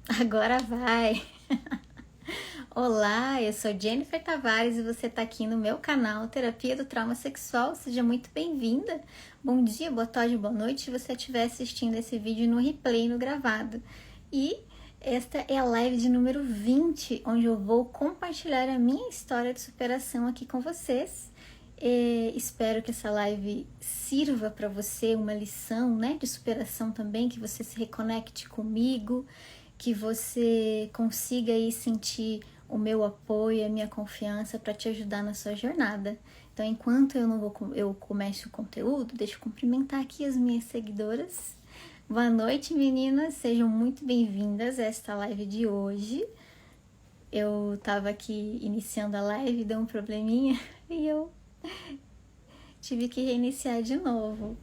Agora vai! Olá, eu sou Jennifer Tavares e você está aqui no meu canal Terapia do Trauma Sexual. Seja muito bem-vinda! Bom dia, boa tarde, boa noite se você estiver assistindo esse vídeo no replay, no gravado. E esta é a live de número 20, onde eu vou compartilhar a minha história de superação aqui com vocês. Espero que essa live sirva para você uma lição, né, de superação também, que você se reconecte comigo, que você consiga aí sentir o meu apoio, a minha confiança para te ajudar na sua jornada. Então, enquanto eu comece o conteúdo, deixa eu cumprimentar aqui as minhas seguidoras. Boa noite, meninas, sejam muito bem-vindas a esta live de hoje. Eu tava aqui iniciando a live, deu um probleminha e eu tive que reiniciar de novo.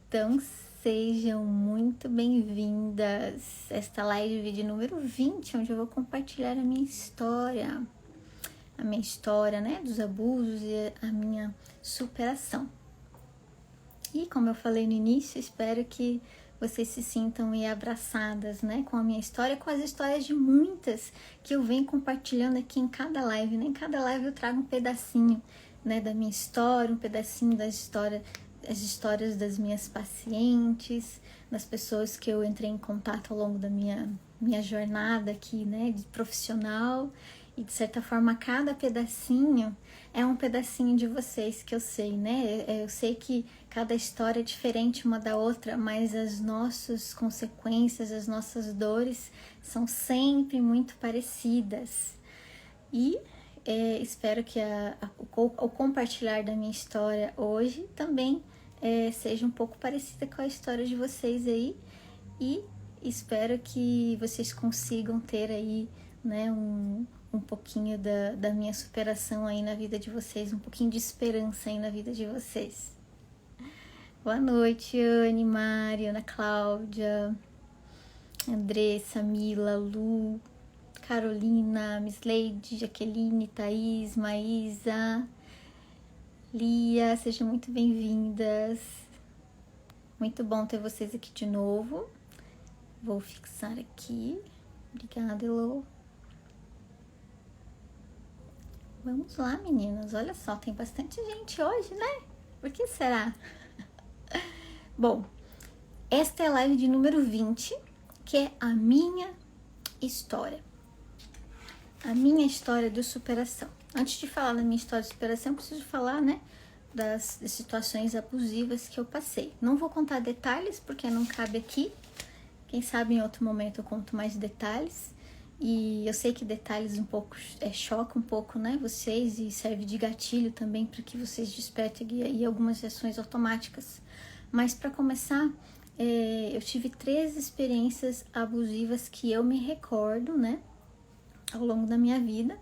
Então, sejam muito bem-vindas a esta live de número 20, onde eu vou compartilhar a minha história. A minha história, né, dos abusos e a minha superação. E como eu falei no início, espero que vocês se sintam aí abraçadas, né, com a minha história, com as histórias de muitas que eu venho compartilhando aqui em cada live, né? Em cada live eu trago um pedacinho, né, da minha história, um pedacinho da história, as histórias das minhas pacientes, das pessoas que eu entrei em contato ao longo da minha jornada aqui, né, de profissional. E de certa forma, cada pedacinho é um pedacinho de vocês que eu sei, né? Eu sei que cada história é diferente uma da outra, mas as nossas consequências, as nossas dores são sempre muito parecidas. E espero que o compartilhar da minha história hoje também seja um pouco parecida com a história de vocês aí. E espero que vocês consigam ter aí, né, um pouquinho da minha superação aí na vida de vocês, um pouquinho de esperança aí na vida de vocês. Boa noite, Anne, Mari, Ana Cláudia, Andressa, Mila, Lu, Carolina, Miss Lady, Jaqueline, Thaís, Maísa, Lia, sejam muito bem-vindas. Muito bom ter vocês aqui de novo. Vou fixar aqui. Obrigada, Elô. Vamos lá, meninas. Olha só, tem bastante gente hoje, né? Por que será? Bom, esta é a live de número 20, que é a minha história. A minha história de superação. Antes de falar da minha história de superação, eu preciso falar, né, das situações abusivas que eu passei. Não vou contar detalhes, porque não cabe aqui. Quem sabe em outro momento eu conto mais detalhes. E eu sei que detalhes um pouco chocam um pouco, né, vocês, e serve de gatilho também para que vocês despertem aí algumas reações automáticas. Mas para começar, eu tive 3 experiências abusivas que eu me recordo, né, ao longo da minha vida.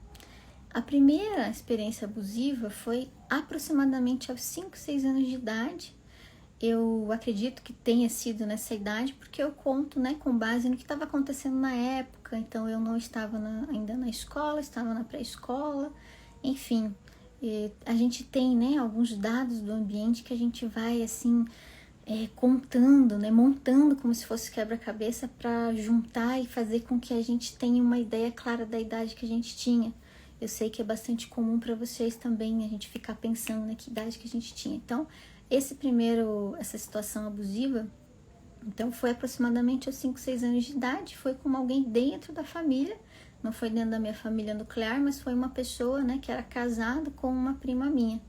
A primeira experiência abusiva foi aproximadamente aos 5, 6 anos de idade. Eu acredito que tenha sido nessa idade, porque eu conto, né, com base no que estava acontecendo na época. Então, eu não estava ainda na escola, estava na pré-escola, enfim. A gente tem, né, alguns dados do ambiente que a gente vai, assim, contando, né, montando como se fosse quebra-cabeça para juntar e fazer com que a gente tenha uma ideia clara da idade que a gente tinha. Eu sei que é bastante comum para vocês também a gente ficar pensando na que idade que a gente tinha. Então, essa situação abusiva, então foi aproximadamente aos 5, 6 anos de idade, foi com alguém dentro da família, não foi dentro da minha família nuclear, mas foi uma pessoa, né, que era casada com uma prima minha.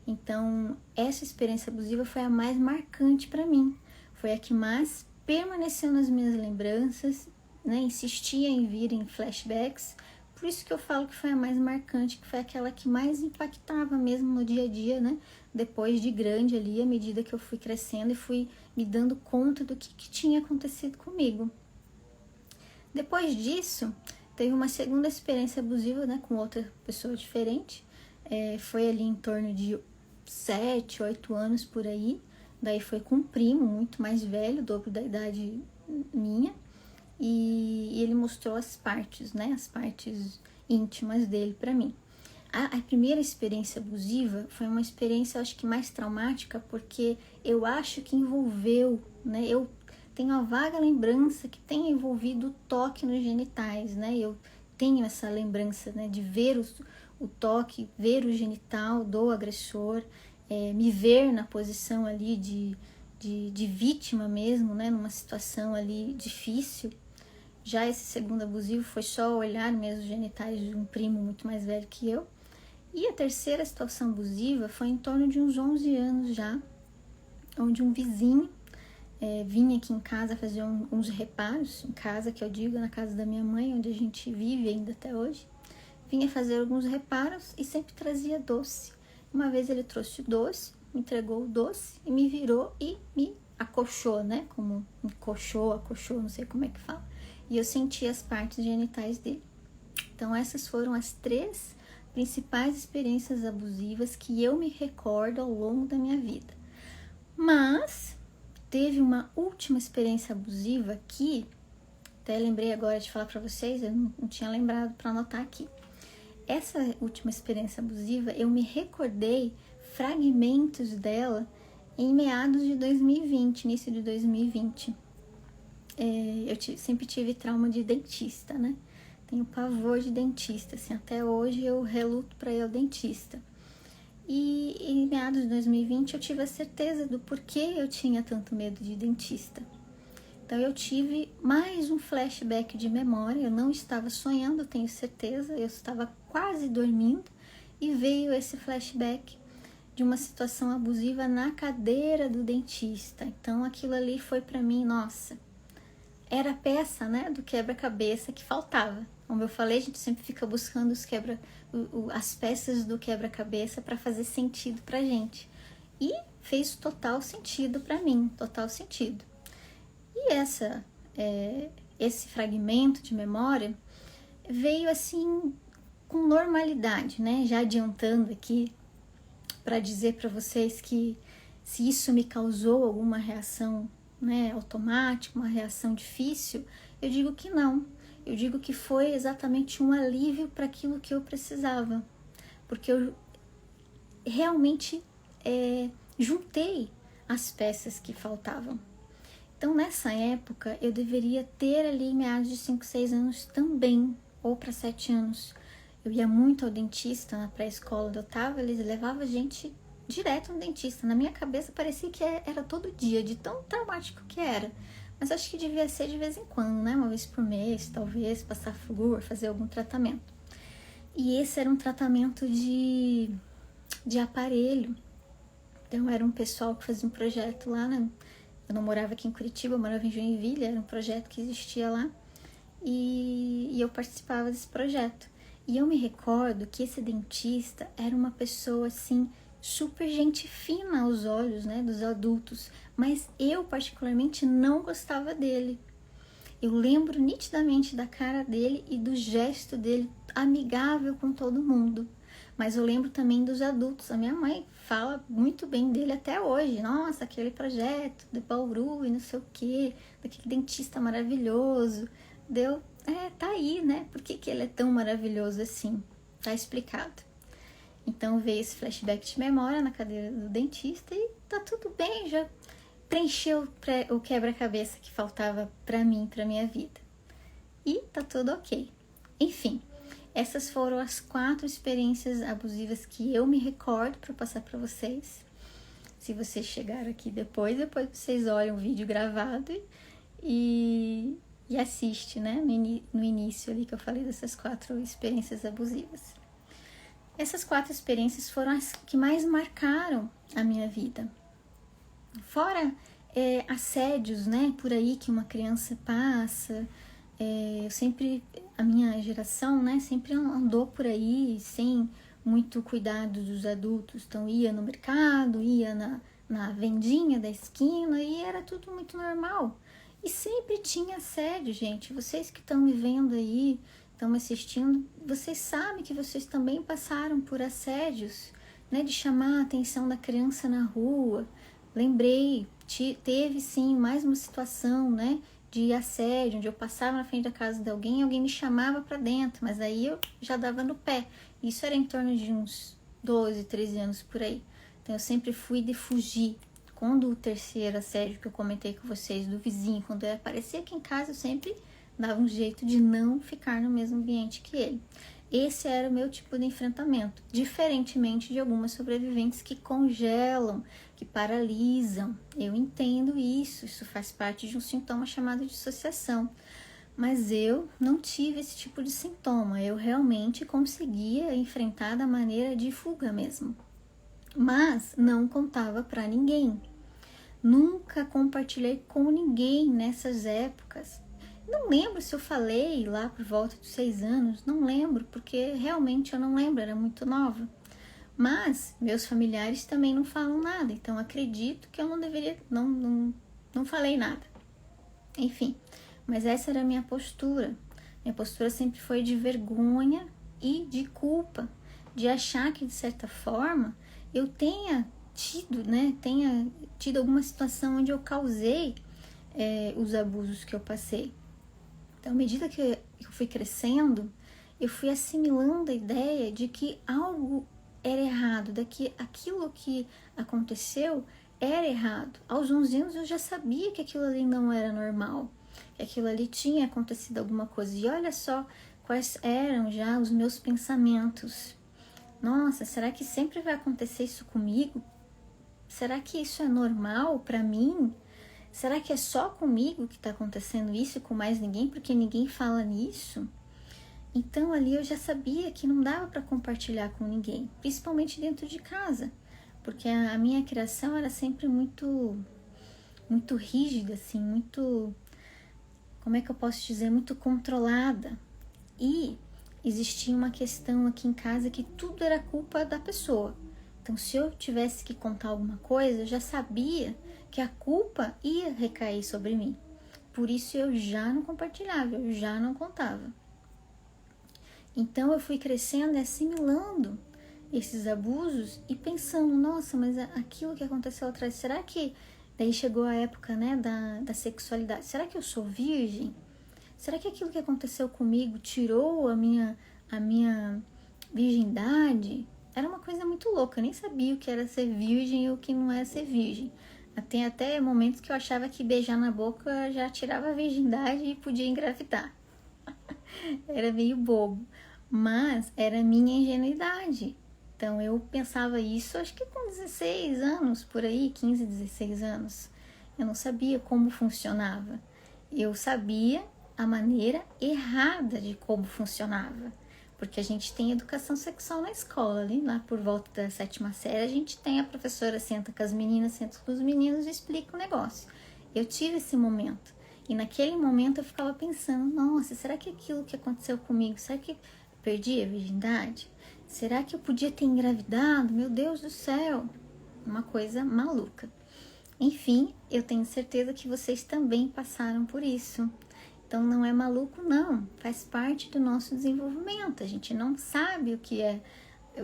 Então, essa experiência abusiva foi a mais marcante para mim, foi a que mais permaneceu nas minhas lembranças, né, insistia em vir em flashbacks. Por isso que eu falo que foi a mais marcante, que foi aquela que mais impactava mesmo no dia a dia, né? Depois de grande ali, à medida que eu fui crescendo e fui me dando conta do que tinha acontecido comigo. Depois disso, teve uma segunda experiência abusiva, né? Com outra pessoa diferente. Foi ali em torno de 7, 8 anos por aí. Daí foi com um primo muito mais velho, dobro da idade minha. E ele mostrou as partes, né, as partes íntimas dele para mim. A primeira experiência abusiva foi uma experiência, acho que mais traumática, porque eu acho que envolveu, né, eu tenho a vaga lembrança que tenha envolvido o toque nos genitais, né? Eu tenho essa lembrança, né, de ver o toque, ver o genital do agressor, me ver na posição ali de vítima mesmo, né, numa situação ali difícil. Já esse segundo abusivo foi só olhar mesmo os genitais de um primo muito mais velho que eu. E a terceira situação abusiva foi em torno de uns 11 anos já, onde um vizinho vinha aqui em casa fazer uns reparos, em casa que eu digo, na casa da minha mãe, onde a gente vive ainda até hoje. Vinha fazer alguns reparos e sempre trazia doce. Uma vez ele trouxe o doce, me entregou o doce e me virou e me acolchou, né? Como acolchou, não sei como é que fala. E eu senti as partes genitais dele. Então essas foram as 3 principais experiências abusivas que eu me recordo ao longo da minha vida. Mas teve uma última experiência abusiva que, até lembrei agora de falar para vocês, eu não tinha lembrado para anotar aqui. Essa última experiência abusiva, eu me recordei fragmentos dela em meados de 2020, início de 2020. Eu sempre tive trauma de dentista, né? Tenho pavor de dentista, assim, até hoje eu reluto para ir ao dentista. E em meados de 2020 eu tive a certeza do porquê eu tinha tanto medo de dentista. Então eu tive mais um flashback de memória, eu não estava sonhando, eu tenho certeza, eu estava quase dormindo e veio esse flashback de uma situação abusiva na cadeira do dentista. Então aquilo ali foi para mim, nossa, era a peça, né, do quebra-cabeça que faltava. Como eu falei, a gente sempre fica buscando as peças do quebra-cabeça para fazer sentido pra gente. E fez total sentido para mim, total sentido. E esse fragmento de memória veio assim com normalidade, né? Já adiantando aqui para dizer para vocês que se isso me causou alguma reação, né, automática, uma reação difícil, eu digo que não. Eu digo que foi exatamente um alívio para aquilo que eu precisava, porque eu realmente juntei as peças que faltavam. Então, nessa época, eu deveria ter ali em meados de 5, 6 anos também, ou para 7 anos. Eu ia muito ao dentista na pré-escola onde eu estava, eles levavam a gente direto no dentista. Na minha cabeça parecia que era todo dia, de tão traumático que era. Mas acho que devia ser de vez em quando, né? Uma vez por mês, talvez, passar flúor, fazer algum tratamento. E esse era um tratamento de aparelho. Então, era um pessoal que fazia um projeto lá, né? Eu não morava aqui em Curitiba, eu morava em Joinville, era um projeto que existia lá. E eu participava desse projeto. E eu me recordo que esse dentista era uma pessoa, assim, super gente fina aos olhos, né, dos adultos. Mas eu, particularmente, não gostava dele. Eu lembro nitidamente da cara dele e do gesto dele amigável com todo mundo. Mas eu lembro também dos adultos. A minha mãe fala muito bem dele até hoje. Nossa, aquele projeto de Bauru e não sei o quê, daquele dentista maravilhoso. Tá aí, né? Por que ele é tão maravilhoso assim? Tá explicado. Então veio esse flashback de memória na cadeira do dentista e tá tudo bem, já preencheu o quebra-cabeça que faltava pra mim, pra minha vida. E tá tudo ok. Enfim, essas foram as 4 experiências abusivas que eu me recordo para passar para vocês. Se vocês chegaram aqui depois vocês olham o vídeo gravado e assiste, né? No início ali que eu falei dessas 4 experiências abusivas. Essas 4 experiências foram as que mais marcaram a minha vida. Fora assédios, né? Por aí que uma criança passa. A minha geração, né, sempre andou por aí sem muito cuidado dos adultos. Então ia no mercado, ia na vendinha da esquina e era tudo muito normal. E sempre tinha assédio, gente. Vocês que estão me vendo aí, estão me assistindo, vocês sabem que vocês também passaram por assédios, né, de chamar a atenção da criança na rua. Lembrei, teve sim mais uma situação, né, de assédio, onde eu passava na frente da casa de alguém e alguém me chamava para dentro, mas aí eu já dava no pé. Isso era em torno de uns 12, 13 anos por aí. Então eu sempre fui de fugir Quando o terceiro assédio que eu comentei com vocês, do vizinho, quando ele aparecia aqui em casa, eu sempre dava um jeito de não ficar no mesmo ambiente que ele. Esse era o meu tipo de enfrentamento, diferentemente de algumas sobreviventes que congelam, que paralisam. Eu entendo isso faz parte de um sintoma chamado dissociação. Mas eu não tive esse tipo de sintoma, eu realmente conseguia enfrentar da maneira de fuga mesmo. Mas não contava para ninguém. Nunca compartilhei com ninguém nessas épocas. Não lembro se eu falei lá por volta dos 6 anos, não lembro, porque realmente eu não lembro, era muito nova. Mas meus familiares também não falam nada, então acredito que eu não deveria, não falei nada. Enfim, mas essa era a minha postura. Minha postura sempre foi de vergonha e de culpa, de achar que de certa forma eu tenha tido alguma situação onde eu causei os abusos que eu passei. Então, à medida que eu fui crescendo, eu fui assimilando a ideia de que algo era errado, de que aquilo que aconteceu era errado. Aos 11 anos eu já sabia que aquilo ali não era normal, que aquilo ali tinha acontecido alguma coisa. E olha só quais eram já os meus pensamentos. Nossa, será que sempre vai acontecer isso comigo? Será que isso é normal para mim? Será que é só comigo que está acontecendo isso e com mais ninguém, porque ninguém fala nisso? Então ali eu já sabia que não dava para compartilhar com ninguém, principalmente dentro de casa, porque a minha criação era sempre muito rígida, assim, muito, como é que eu posso dizer, muito controlada. E existia uma questão aqui em casa que tudo era culpa da pessoa. Então, se eu tivesse que contar alguma coisa, eu já sabia que a culpa ia recair sobre mim. Por isso eu já não compartilhava, eu já não contava. Então eu fui crescendo e assimilando esses abusos e pensando, nossa, mas aquilo que aconteceu atrás, será que... Daí chegou a época, né, da sexualidade. Será que eu sou virgem? Será que aquilo que aconteceu comigo tirou a minha virgindade? Era uma coisa muito louca, eu nem sabia o que era ser virgem e o que não era ser virgem. Tem até momentos que eu achava que beijar na boca já tirava a virgindade e podia engravidar. Era meio bobo, mas era minha ingenuidade. Então eu pensava isso, acho que com 16 anos, por aí, 15, 16 anos. Eu não sabia como funcionava. Eu sabia a maneira errada de como funcionava. Porque a gente tem educação sexual na escola, ali, lá por volta da 7ª série, a gente tem a professora senta com as meninas, senta com os meninos e explica o negócio. Eu tive esse momento. E naquele momento eu ficava pensando, nossa, será que aquilo que aconteceu comigo, será que eu perdi a virgindade? Será que eu podia ter engravidado? Meu Deus do céu! Uma coisa maluca. Enfim, eu tenho certeza que vocês também passaram por isso. Então não é maluco não, faz parte do nosso desenvolvimento. A gente não sabe o que é,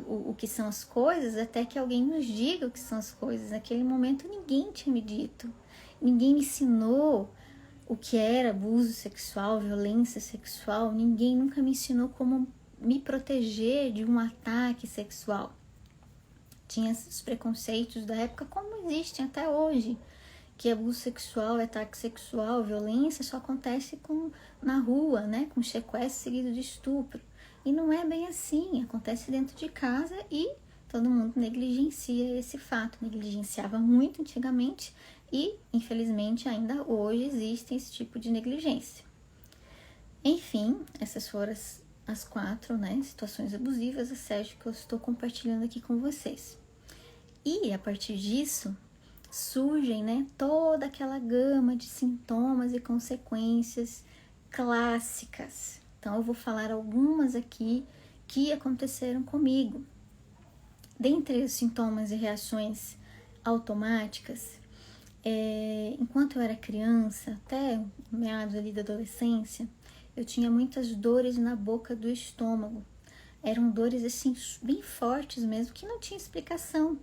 o que são as coisas até que alguém nos diga o que são as coisas. Naquele momento ninguém tinha me dito, ninguém me ensinou o que era abuso sexual, violência sexual, ninguém nunca me ensinou como me proteger de um ataque sexual. Tinha esses preconceitos da época como existem até hoje, que abuso sexual, ataque sexual, violência só acontece na rua, né? Com sequestro seguido de estupro. E não é bem assim, acontece dentro de casa e todo mundo negligencia esse fato, negligenciava muito antigamente e, infelizmente, ainda hoje existe esse tipo de negligência. Enfim, essas foram as 4, né, situações abusivas, assédio que eu estou compartilhando aqui com vocês. E, a partir disso, surgem, né, toda aquela gama de sintomas e consequências clássicas. Então, eu vou falar algumas aqui que aconteceram comigo. Dentre os sintomas e reações automáticas, enquanto eu era criança, até meados ali da adolescência, eu tinha muitas dores na boca do estômago. Eram dores assim bem fortes mesmo, que não tinha explicação.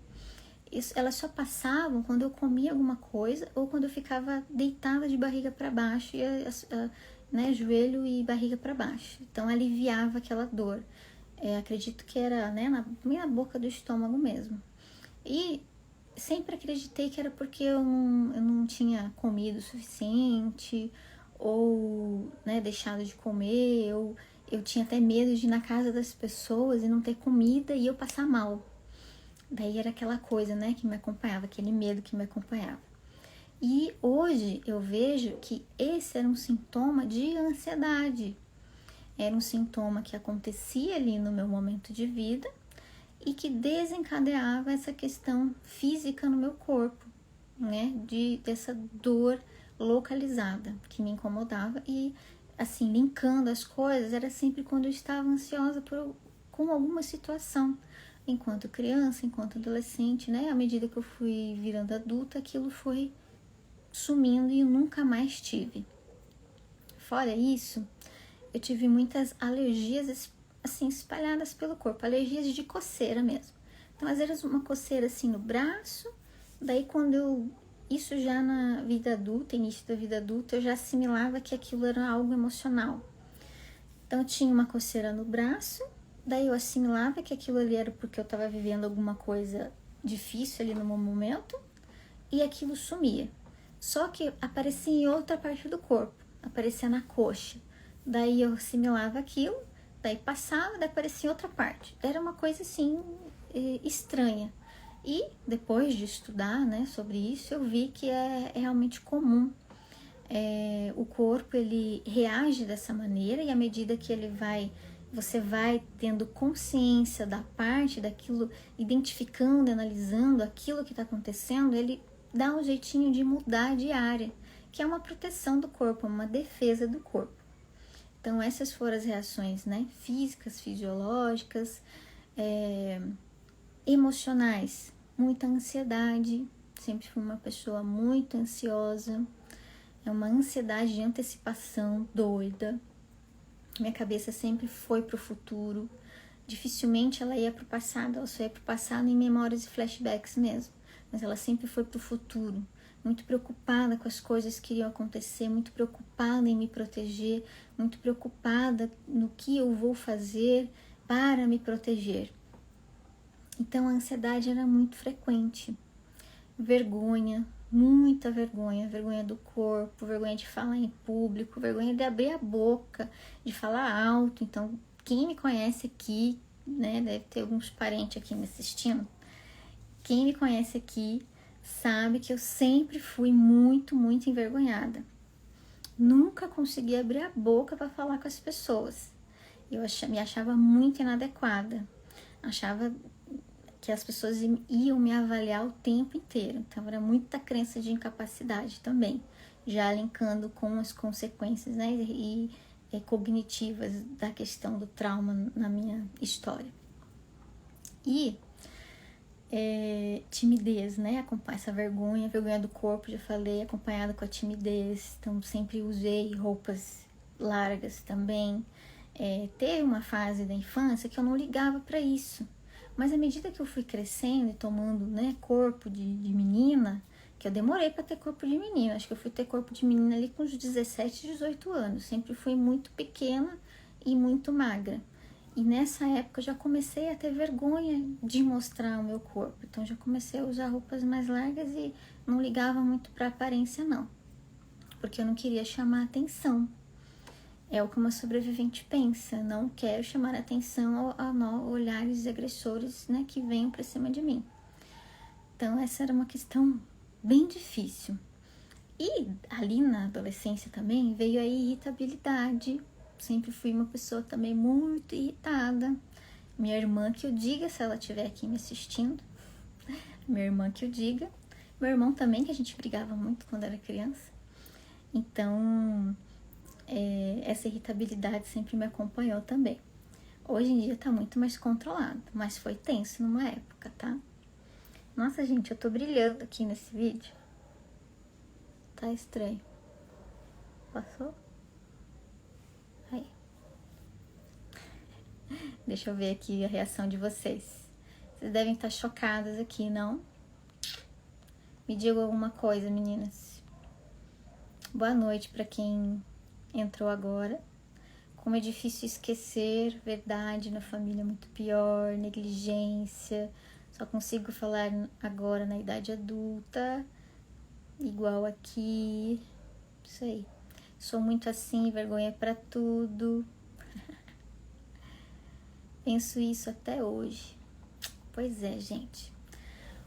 Elas só passavam quando eu comia alguma coisa ou quando eu ficava deitada de barriga para baixo, né, joelho e barriga para baixo. Então aliviava aquela dor. Acredito que era, né, na boca do estômago mesmo. E sempre acreditei que era porque eu não tinha comido o suficiente, ou, né, deixado de comer, ou eu tinha até medo de ir na casa das pessoas e não ter comida e eu passar mal. Daí era aquela coisa, né, que me acompanhava, aquele medo que me acompanhava. E hoje eu vejo que esse era um sintoma de ansiedade. Era um sintoma que acontecia ali no meu momento de vida e que desencadeava essa questão física no meu corpo, né? Dessa dor localizada que me incomodava. E, assim, linkando as coisas, era sempre quando eu estava ansiosa com alguma situação. Enquanto criança, enquanto adolescente, né? À medida que eu fui virando adulta, aquilo foi sumindo e eu nunca mais tive. Fora isso, eu tive muitas alergias, assim, espalhadas pelo corpo, alergias de coceira mesmo. Então, às vezes, uma coceira assim no braço, daí isso já na vida adulta, início da vida adulta, eu já assimilava que aquilo era algo emocional. Então, eu tinha uma coceira no braço, daí eu assimilava que aquilo ali era porque eu estava vivendo alguma coisa difícil ali no meu momento, e aquilo sumia. Só que aparecia em outra parte do corpo, aparecia na coxa. Daí eu assimilava aquilo, daí passava, daí aparecia em outra parte. Era uma coisa assim, estranha. E depois de estudar, né, sobre isso, eu vi que é realmente comum. O corpo, ele reage dessa maneira e à medida que você vai tendo consciência da parte daquilo, identificando, analisando aquilo que está acontecendo, ele dá um jeitinho de mudar de área, que é uma proteção do corpo, uma defesa do corpo. Então, essas foram as reações, né? Físicas, fisiológicas, emocionais. Muita ansiedade, sempre fui uma pessoa muito ansiosa. É uma ansiedade de antecipação doida. Minha cabeça sempre foi pro futuro. Dificilmente ela ia pro passado, ela só ia pro passado em memórias e flashbacks mesmo. Mas ela sempre foi pro futuro, muito preocupada com as coisas que iriam acontecer, muito preocupada em me proteger, muito preocupada no que eu vou fazer para me proteger. Então a ansiedade era muito frequente. Vergonha, muita vergonha, vergonha do corpo, vergonha de falar em público, vergonha de abrir a boca, de falar alto. Então, quem me conhece aqui, né, deve ter alguns parentes aqui me assistindo. Quem me conhece aqui sabe que eu sempre fui muito, muito envergonhada. Nunca consegui abrir a boca para falar com as pessoas. Eu me achava muito inadequada. Achava que as pessoas iam me avaliar o tempo inteiro. Então, era muita crença de incapacidade também, já linkando com as consequências, né, e cognitivas da questão do trauma na minha história. E timidez, né, essa vergonha do corpo, já falei, acompanhada com a timidez. Então, sempre usei roupas largas também. Teve uma fase da infância que eu não ligava para isso. Mas à medida que eu fui crescendo e tomando, né, corpo de menina, que eu demorei para ter corpo de menina, acho que eu fui ter corpo de menina ali com uns 17, 18 anos. Sempre fui muito pequena e muito magra. E nessa época eu já comecei a ter vergonha de mostrar o meu corpo. Então já comecei a usar roupas mais largas e não ligava muito para a aparência não. Porque eu não queria chamar atenção. É o que uma sobrevivente pensa, não quero chamar atenção a olhares agressores, né, que venham para cima de mim. Então essa era uma questão bem difícil. E ali na adolescência também veio a irritabilidade. Sempre fui uma pessoa também muito irritada. Minha irmã que o diga, se ela estiver aqui me assistindo. Minha irmã que o diga. Meu irmão também, que a gente brigava muito quando era criança. Então, essa irritabilidade sempre me acompanhou também. Hoje em dia tá muito mais controlado, mas foi tenso numa época, tá? Nossa, gente, eu tô brilhando aqui nesse vídeo. Tá estranho. Passou? Aí. Deixa eu ver aqui a reação de vocês. Vocês devem estar chocadas aqui, não? Me digam alguma coisa, meninas. Boa noite para quem entrou agora. Como é difícil esquecer, verdade, na família é muito pior, negligência, Só consigo falar agora na idade adulta, igual aqui, isso aí. Sou muito assim, vergonha pra tudo. Penso isso até hoje. Pois é, gente.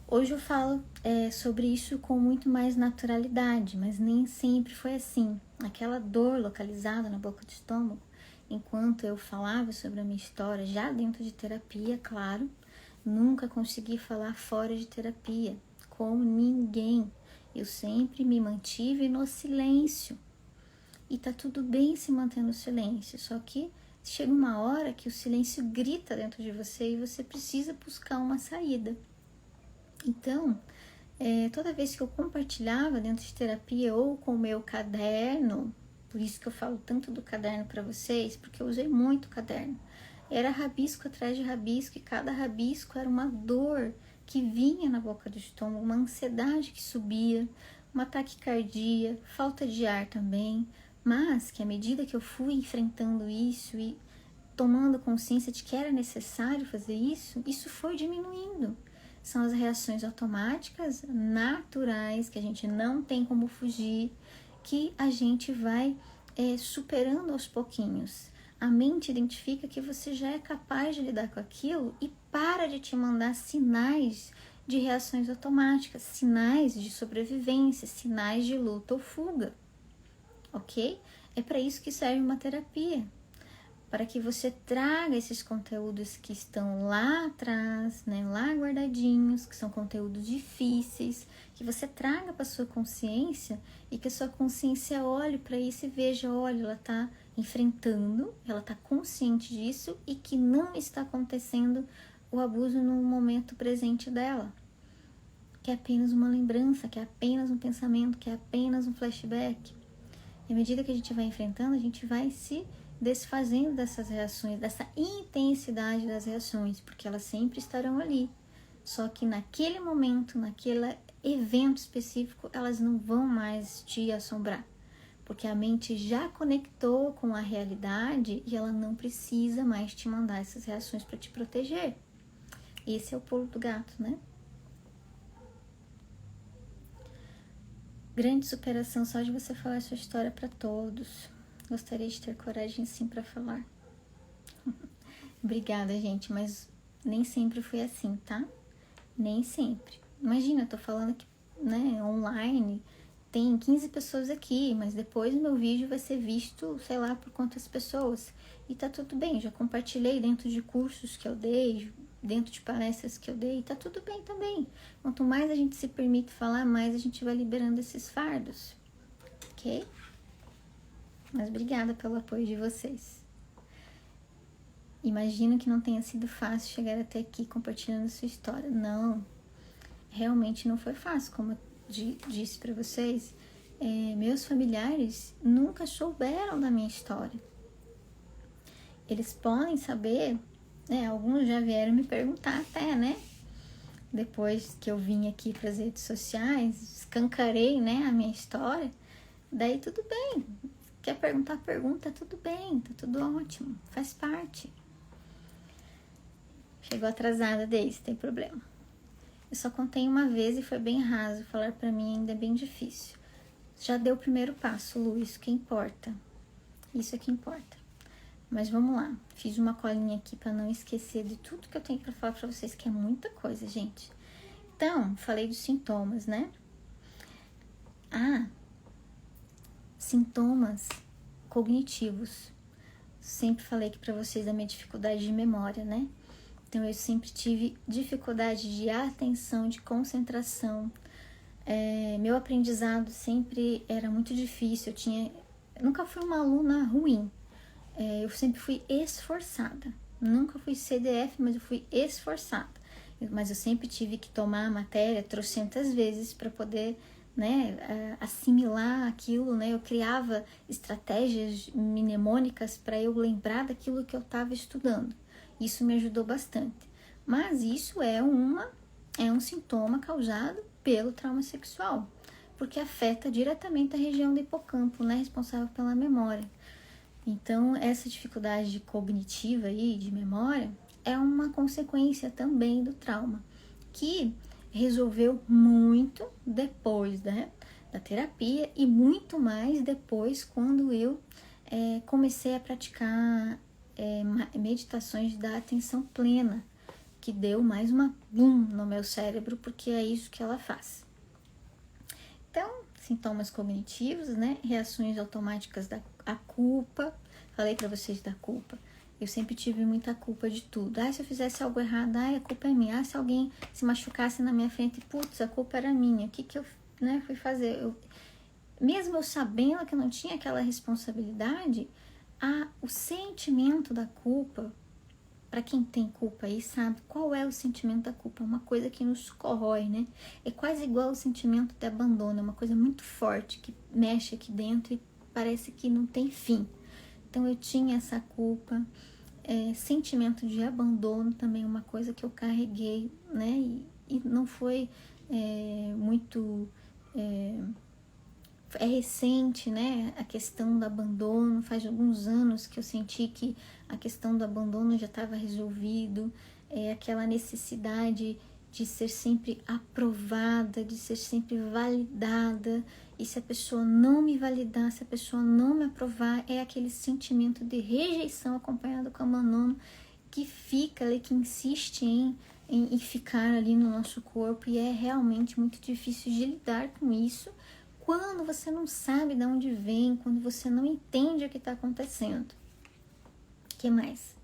Hoje eu falo sobre isso com muito mais naturalidade, mas nem sempre foi assim. Aquela dor localizada na boca do estômago, enquanto eu falava sobre a minha história, já dentro de terapia, claro, nunca consegui falar fora de terapia, com ninguém. Eu sempre me mantive no silêncio. E tá tudo bem se manter no silêncio, só que chega uma hora que o silêncio grita dentro de você e você precisa buscar uma saída. Então, toda vez que eu compartilhava dentro de terapia ou com o meu caderno, por isso que eu falo tanto do caderno para vocês, porque eu usei muito caderno. Era rabisco atrás de rabisco e cada rabisco era uma dor que vinha na boca do estômago, uma ansiedade que subia, uma taquicardia, falta de ar também, mas que à medida que eu fui enfrentando isso e tomando consciência de que era necessário fazer isso, isso foi diminuindo. São as reações automáticas, naturais, que a gente não tem como fugir, que a gente vai superando aos pouquinhos. A mente identifica que você já é capaz de lidar com aquilo e para de te mandar sinais de reações automáticas, sinais de sobrevivência, sinais de luta ou fuga, ok? É para isso que serve uma terapia. Para que você traga esses conteúdos que estão lá atrás, né, lá guardadinhos, que são conteúdos difíceis, que você traga para sua consciência e que a sua consciência olhe para isso e veja, olha, ela está enfrentando, ela está consciente disso e que não está acontecendo o abuso no momento presente dela, que é apenas uma lembrança, que é apenas um pensamento, que é apenas um flashback. E à medida que a gente vai enfrentando, a gente vai se desfazendo dessas reações, dessa intensidade das reações, porque elas sempre estarão ali. Só que naquele momento, naquele evento específico, elas não vão mais te assombrar, porque a mente já conectou com a realidade e ela não precisa mais te mandar essas reações para te proteger. Esse é o pulo do gato, né? Grande superação só de você falar sua história para todos. Gostaria de ter coragem sim para falar. Obrigada, gente, mas nem sempre foi assim, tá? Nem sempre. Imagina, eu tô falando que, né, online, tem 15 pessoas aqui, mas depois o meu vídeo vai ser visto, sei lá, por quantas pessoas. E tá tudo bem, já compartilhei dentro de cursos que eu dei, dentro de palestras que eu dei, tá tudo bem também. Quanto mais a gente se permite falar, mais a gente vai liberando esses fardos, ok? Mas obrigada pelo apoio de vocês. Imagino que não tenha sido fácil chegar até aqui compartilhando sua história. Não, realmente não foi fácil, como eu disse para vocês. Meus familiares nunca souberam da minha história. Eles podem saber, né? Alguns já vieram me perguntar até, né? Depois que eu vim aqui para as redes sociais, escancarei, né, a minha história. Daí tudo bem. Quer perguntar, pergunta, tudo bem, tá tudo ótimo, faz parte. Chegou atrasada desde, tem problema. Eu só contei uma vez e foi bem raso, falar pra mim ainda é bem difícil. Já deu o primeiro passo, Lu, isso que importa. Isso é que importa. Mas vamos lá, fiz uma colinha aqui pra não esquecer de tudo que eu tenho pra falar pra vocês, que é muita coisa, gente. Então, falei dos sintomas, né? Sintomas cognitivos. Sempre falei aqui pra vocês da minha dificuldade de memória, né? Então, eu sempre tive dificuldade de atenção, de concentração. Meu aprendizado sempre era muito difícil. Eu nunca fui uma aluna ruim. Eu sempre fui esforçada. Nunca fui CDF, mas eu fui esforçada. Mas eu sempre tive que tomar a matéria trocentas vezes para poder, né, assimilar aquilo, né? Eu criava estratégias mnemônicas para eu lembrar daquilo que eu estava estudando. Isso me ajudou bastante. Mas isso é um sintoma causado pelo trauma sexual, porque afeta diretamente a região do hipocampo, né, responsável pela memória. Então, essa dificuldade cognitiva aí, de memória, é uma consequência também do trauma. que resolveu muito depois, né, da terapia e muito mais depois quando eu comecei a praticar meditações da atenção plena, que deu mais uma boom no meu cérebro, porque é isso que ela faz. Então, sintomas cognitivos, né? Reações automáticas da culpa. Falei para vocês da culpa. Eu sempre tive muita culpa de tudo. Se eu fizesse algo errado, a culpa é minha. Se alguém se machucasse na minha frente, putz, a culpa era minha. O que eu fui fazer? Mesmo eu sabendo que eu não tinha aquela responsabilidade, o sentimento da culpa, para quem tem culpa aí, sabe qual é o sentimento da culpa? É uma coisa que nos corrói, né? É quase igual o sentimento de abandono, é uma coisa muito forte que mexe aqui dentro e parece que não tem fim. Então eu tinha essa culpa, sentimento de abandono também, uma coisa que eu carreguei, né? E não foi muito... É recente, né, a questão do abandono, faz alguns anos que eu senti que a questão do abandono já estava resolvido, aquela necessidade de ser sempre aprovada, de ser sempre validada, e se a pessoa não me validar, se a pessoa não me aprovar, é aquele sentimento de rejeição acompanhado com abandono que fica ali, que insiste em ficar ali no nosso corpo, e é realmente muito difícil de lidar com isso, quando você não sabe de onde vem, quando você não entende o que está acontecendo. O que mais?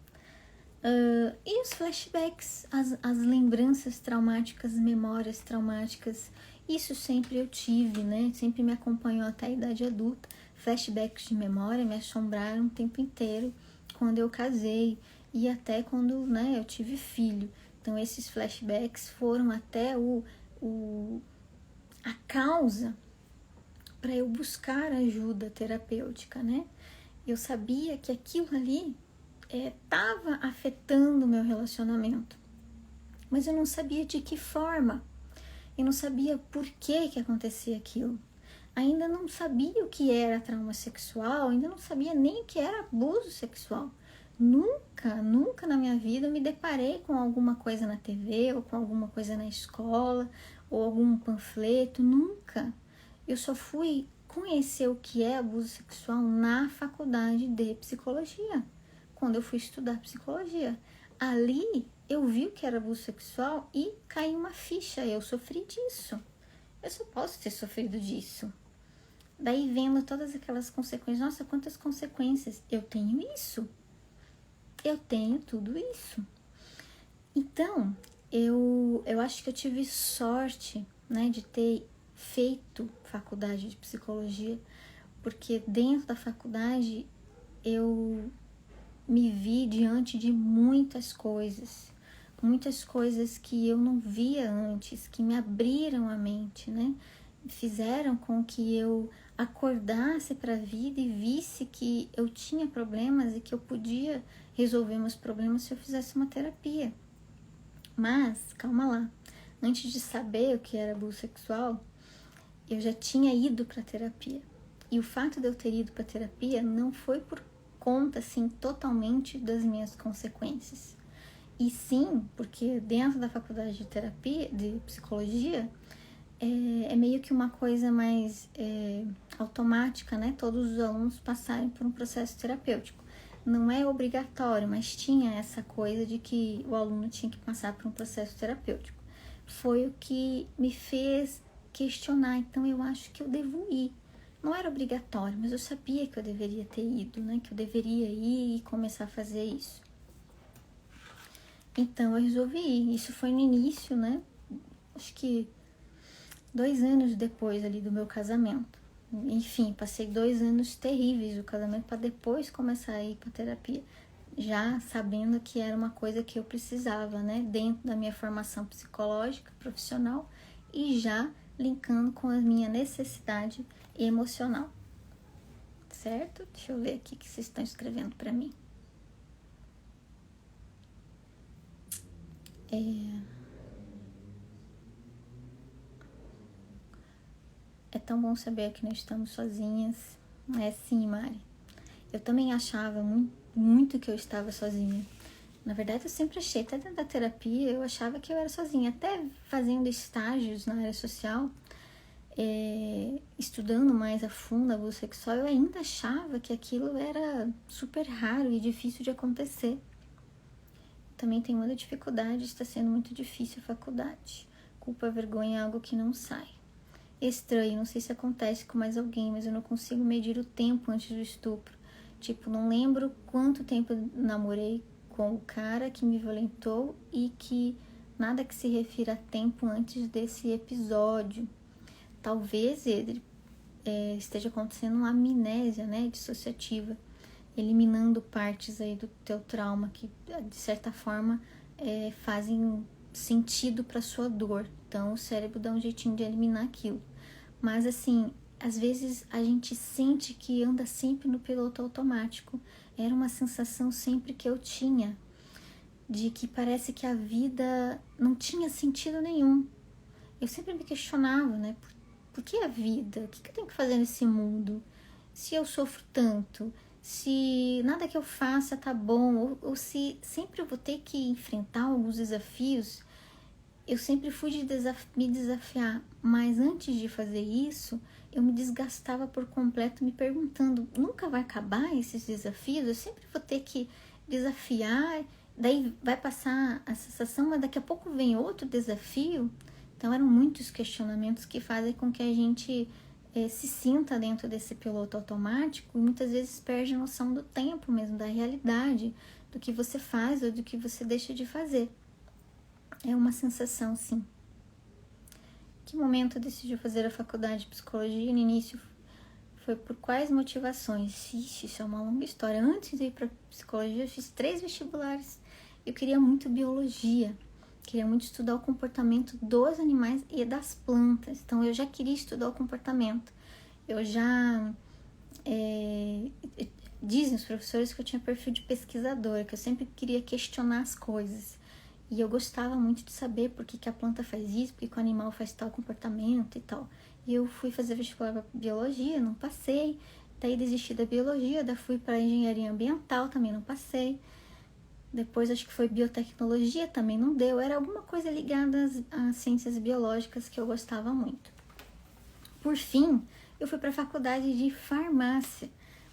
E os flashbacks, as lembranças traumáticas, memórias traumáticas, isso sempre eu tive, né? Sempre me acompanhou até a idade adulta. Flashbacks de memória me assombraram o tempo inteiro quando eu casei e até quando, né, eu tive filho. Então esses flashbacks foram até a causa para eu buscar ajuda terapêutica, né? Eu sabia que aquilo ali estava afetando o meu relacionamento, mas eu não sabia de que forma, eu não sabia por que acontecia aquilo, ainda não sabia o que era trauma sexual, ainda não sabia nem o que era abuso sexual. Nunca na minha vida eu me deparei com alguma coisa na TV, ou com alguma coisa na escola, ou algum panfleto, nunca. Eu só fui conhecer o que é abuso sexual na faculdade de psicologia, quando eu fui estudar psicologia. Ali eu vi o que era abuso sexual e caiu uma ficha, eu sofri disso. Eu só posso ter sofrido disso. Daí vendo todas aquelas consequências, nossa, quantas consequências, eu tenho isso. Eu tenho tudo isso. Então, eu acho que eu tive sorte, né, de ter feito faculdade de psicologia, porque dentro da faculdade eu me vi diante de muitas coisas que eu não via antes, que me abriram a mente, né? Fizeram com que eu acordasse para a vida e visse que eu tinha problemas e que eu podia resolver meus problemas se eu fizesse uma terapia. Mas, calma lá, antes de saber o que era abuso sexual, eu já tinha ido para terapia. E o fato de eu ter ido para terapia não foi por conta, assim, totalmente das minhas consequências. E sim, porque dentro da faculdade de terapia, de psicologia, é meio que uma coisa mais automática, né? Todos os alunos passarem por um processo terapêutico. Não é obrigatório, mas tinha essa coisa de que o aluno tinha que passar por um processo terapêutico. Foi o que me fez questionar, então eu acho que eu devo ir. Não era obrigatório, mas eu sabia que eu deveria ter ido, né? Que eu deveria ir e começar a fazer isso. Então eu resolvi ir. Isso foi no início, né? Acho que 2 anos depois ali do meu casamento. Enfim, passei 2 anos terríveis do casamento para depois começar a ir para terapia, já sabendo que era uma coisa que eu precisava, né, dentro da minha formação psicológica, profissional, e já linkando com a minha necessidade emocional. Certo? Deixa eu ver aqui o que vocês estão escrevendo para mim. É tão bom saber que não estamos sozinhas. É sim, Mari. Eu também achava muito que eu estava sozinha. Na verdade, eu sempre achei, até dentro da terapia, eu achava que eu era sozinha. Até fazendo estágios na área social, estudando mais a fundo abuso sexual, eu ainda achava que aquilo era super raro e difícil de acontecer. Também tem muita dificuldade, está sendo muito difícil a faculdade. Culpa, vergonha é algo que não sai. Estranho, não sei se acontece com mais alguém, mas eu não consigo medir o tempo antes do estupro. Tipo, não lembro quanto tempo eu namorei com o cara que me violentou e que nada que se refira a tempo antes desse episódio. Talvez ele esteja acontecendo uma amnésia, né, dissociativa, eliminando partes aí do teu trauma que, de certa forma, fazem sentido para sua dor. Então, o cérebro dá um jeitinho de eliminar aquilo. Mas, assim, às vezes a gente sente que anda sempre no piloto automático. Era uma sensação sempre que eu tinha, de que parece que a vida não tinha sentido nenhum. Eu sempre me questionava, né? Por que a vida? O que eu tenho que fazer nesse mundo? Se eu sofro tanto? Se nada que eu faça tá bom? Ou se sempre eu vou ter que enfrentar alguns desafios? Eu sempre fui de me desafiar, mas antes de fazer isso, eu me desgastava por completo me perguntando, nunca vai acabar esses desafios? Eu sempre vou ter que desafiar, daí vai passar a sensação, mas daqui a pouco vem outro desafio. Então eram muitos questionamentos que fazem com que a gente se sinta dentro desse piloto automático e muitas vezes perde a noção do tempo mesmo, da realidade, do que você faz ou do que você deixa de fazer. É uma sensação, sim. Que momento decidiu fazer a faculdade de psicologia? No início foi por quais motivações? Ixi, isso é uma longa história. Antes de ir para psicologia, eu fiz 3 vestibulares. Eu queria muito biologia. Queria muito estudar o comportamento dos animais e das plantas. Então, eu já queria estudar o comportamento. Eu já... dizem os professores que eu tinha perfil de pesquisadora, que eu sempre queria questionar as coisas. E eu gostava muito de saber por que a planta faz isso, por que o animal faz tal comportamento e tal. E eu fui fazer vestibular para biologia, não passei. Daí desisti da biologia, daí fui para engenharia ambiental, também não passei. Depois acho que foi biotecnologia, também não deu. Era alguma coisa ligada às ciências biológicas que eu gostava muito. Por fim, eu fui para a faculdade de farmácia,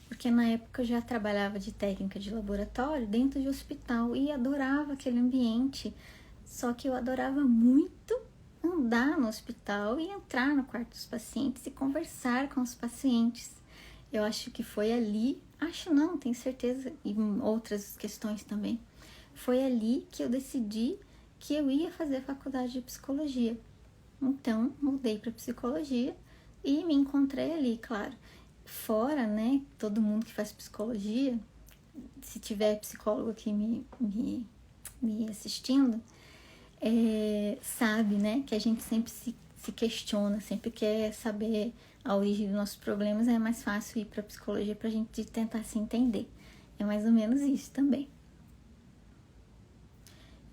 porque na época eu já trabalhava de técnica de laboratório dentro de hospital e adorava aquele ambiente. Só que eu adorava muito andar no hospital e entrar no quarto dos pacientes e conversar com os pacientes. Eu acho que foi ali, acho não, tenho certeza, e outras questões também. Foi ali que eu decidi que eu ia fazer a faculdade de psicologia. Então, mudei para psicologia e me encontrei ali, claro. Fora, né, todo mundo que faz psicologia, se tiver psicólogo aqui me assistindo, sabe, né, que a gente sempre se questiona, sempre quer saber a origem dos nossos problemas, é mais fácil ir para psicologia pra gente tentar se entender. É mais ou menos isso também.